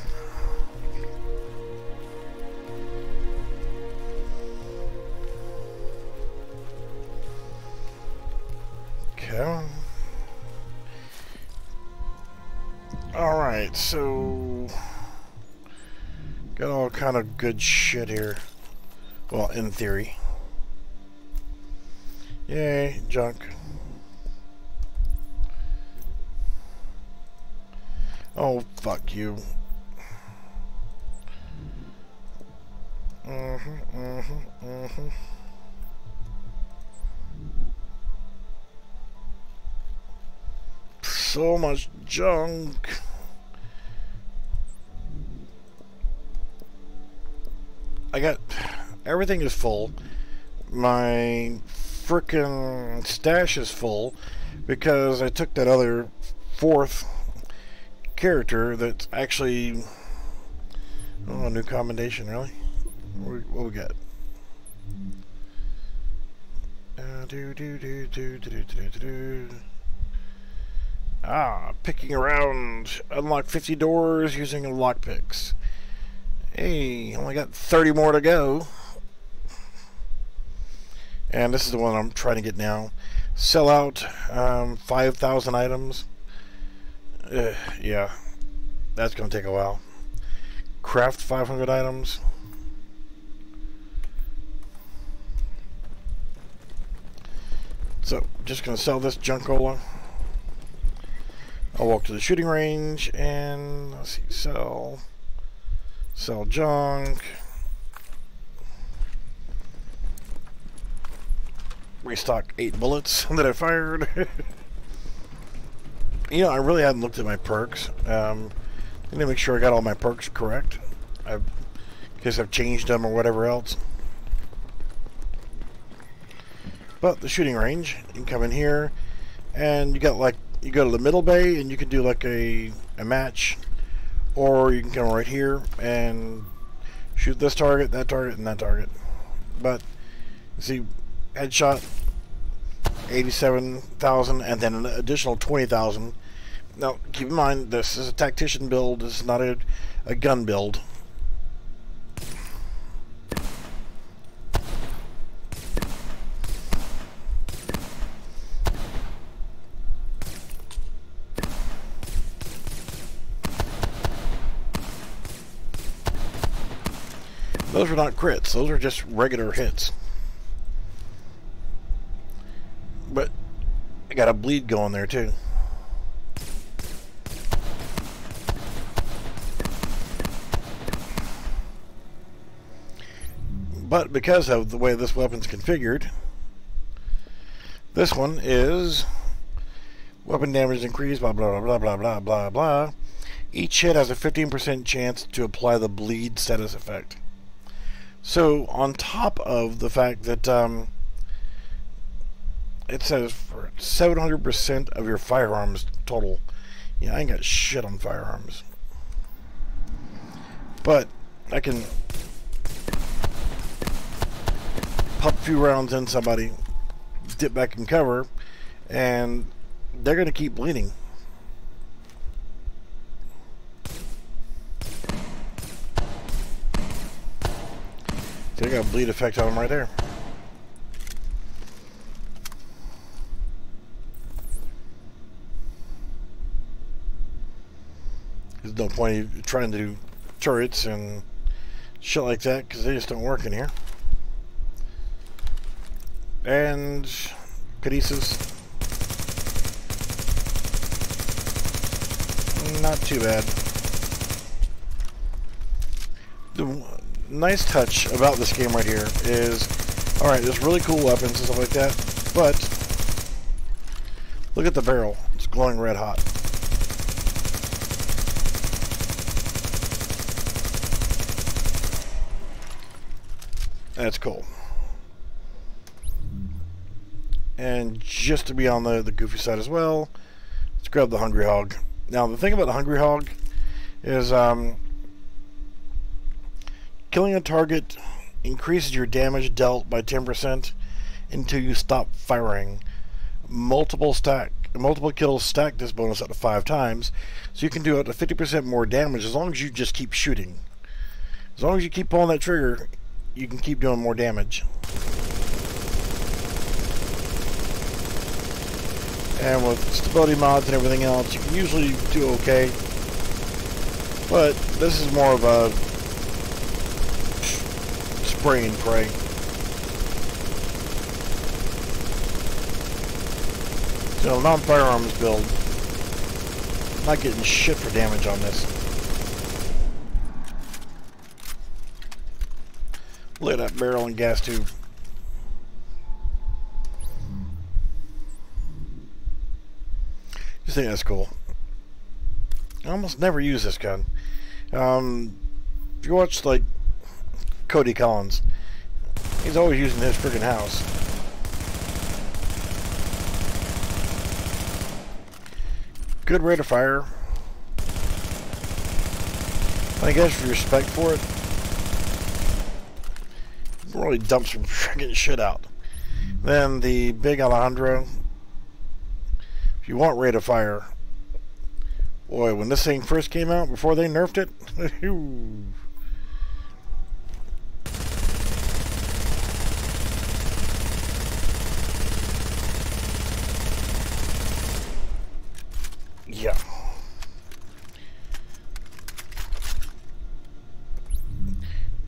Okay. Alright, so got all kind of good shit here. Well, in theory. Yay, junk. Oh, fuck you. So much junk. I got... Everything is full. My frickin' stash is full because I took that other fourth character that's actually... Oh, a new combination, really? What we got? Picking around. Unlock 50 doors using lockpicks. Hey, only got 30 more to go. And this is the one I'm trying to get now. Sell out 5,000 items. Yeah, that's going to take a while. Craft 500 items. So, just going to sell this junkola. I'll walk to the shooting range and let's see, sell Sell junk. Restock 8 bullets that I fired. You know, I really hadn't looked at my perks. I need to make sure I got all my perks correct. I guess I've changed them or whatever else. But the shooting range, you can come in here, and you got like, you go to the middle bay, and you can do like a match, or you can come right here and shoot this target, that target, and that target. But see, headshot 87,000, and then an additional 20,000. Now, keep in mind, this is a tactician build. This is not a gun build. Those are not crits. Those are just regular hits. But I got a bleed going there too. But because of the way this weapon's configured, this one is weapon damage increased, blah blah blah blah blah blah blah. Each hit has a 15% chance to apply the bleed status effect. So on top of the fact that it says for 700% of your firearms total. Yeah, I ain't got shit on firearms. But I can pop a few rounds in somebody, dip back in cover, and they're going to keep bleeding. They got a bleed effect on them right there. There's no point in trying to do turrets and shit like that because they just don't work in here. And Caduceus, not too bad. The nice touch about this game right here is, alright, there's really cool weapons and stuff like that, but look at the barrel. It's glowing red hot. That's cool. And just to be on the goofy side as well, let's grab the Hungry Hog. Now the thing about the Hungry Hog is killing a target increases your damage dealt by 10% until you stop firing. Multiple kills stack this bonus up to 5 times, so you can do up to 50% more damage as long as you just keep shooting. As long as you keep pulling that trigger, you can keep doing more damage. And with stability mods and everything else, you can usually do okay. But this is more of a spray and pray. So non-firearms build. Not getting shit for damage on this. Look at that barrel and gas tube. Just think that's cool. I almost never use this gun. If you watch like Cody Collins, he's always using his freaking house. Good rate of fire. I guess for respect for it, really dumps some freaking shit out. Then the big Alejandro. If you want rate of fire, boy, when this thing first came out, before they nerfed it, yeah.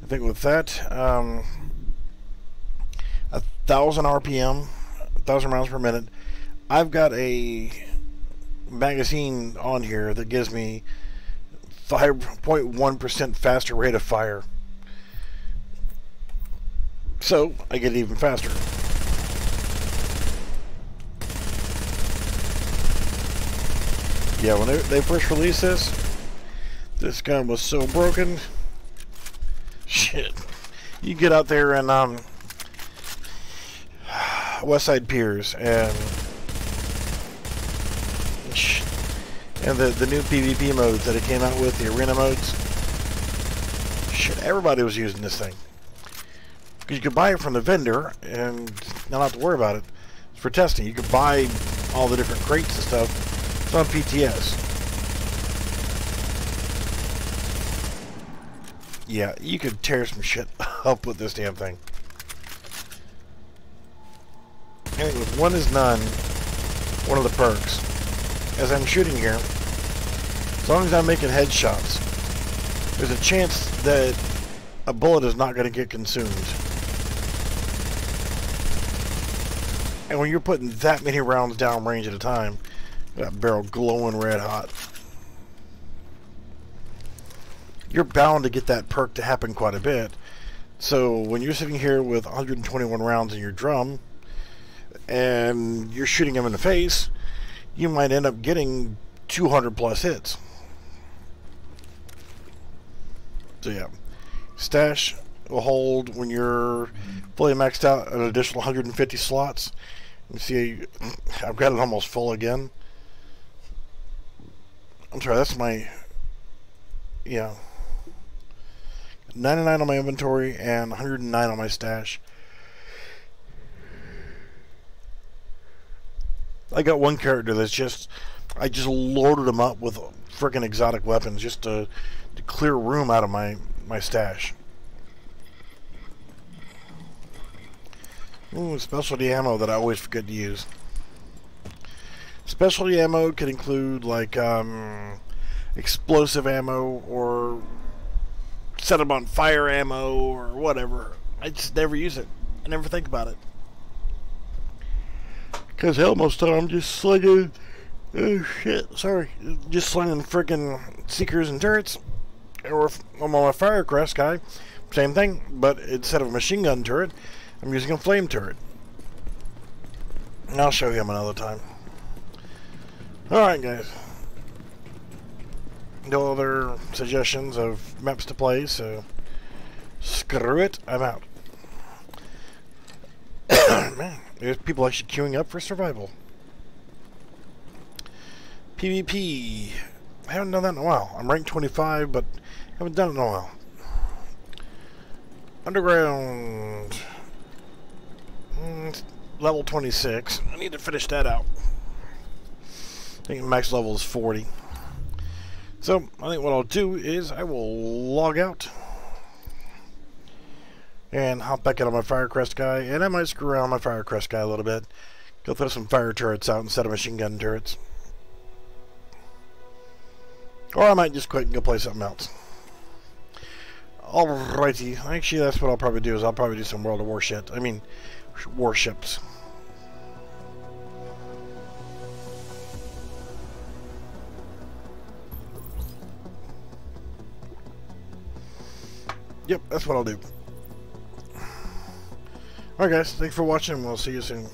I think with that, 1,000 RPM, 1,000 rounds per minute. I've got a magazine on here that gives me 5.1% faster rate of fire. So I get it even faster. Yeah, when they first released this gun was so broken. Shit. You get out there and Westside Piers and the new PvP modes that it came out with, the arena modes. Shit, everybody was using this thing. Because you could buy it from the vendor and not have to worry about it. It's for testing. You could buy all the different crates and stuff. It's on PTS. Yeah, you could tear some shit up with this damn thing. And with one is none, one of the perks, as I'm shooting here, as long as I'm making headshots, there's a chance that a bullet is not going to get consumed. And when you're putting that many rounds down range at a time, that barrel glowing red hot, you're bound to get that perk to happen quite a bit. So when you're sitting here with 121 rounds in your drum, and you're shooting him in the face, you might end up getting 200 plus hits. So yeah, stash will hold when you're fully maxed out an additional 150 slots. You see, I've got it almost full again. I'm sorry, that's my, yeah, 99 on my inventory and 109 on my stash. I got one character that's just, I just loaded him up with freaking exotic weapons just to clear room out of my stash. Ooh, specialty ammo that I always forget to use. Specialty ammo could include like explosive ammo or set them on fire ammo or whatever. I just never use it. I never think about it. Because hell, most of the time I'm just slinging, oh shit, sorry, just slinging freaking seekers and turrets. Or if I'm on my Firecrest guy, same thing, but instead of a machine gun turret, I'm using a flame turret. And I'll show him another time. Alright guys. No other suggestions of maps to play, so screw it, I'm out. Man, there's people actually queuing up for survival. PvP. I haven't done that in a while. I'm ranked 25, but haven't done it in a while. Underground. Level 26. I need to finish that out. I think max level is 40. So, I think what I'll do is I will log out and hop back out on my Firecrest guy, and I might screw around my Firecrest guy a little bit. Go throw some fire turrets out instead of machine gun turrets. Or I might just quit and go play something else. Alrighty, actually that's what I'll probably do, is I'll probably do some World of War shit. I mean, warships. Yep, that's what I'll do. Alright guys, thanks for watching, we'll see you soon.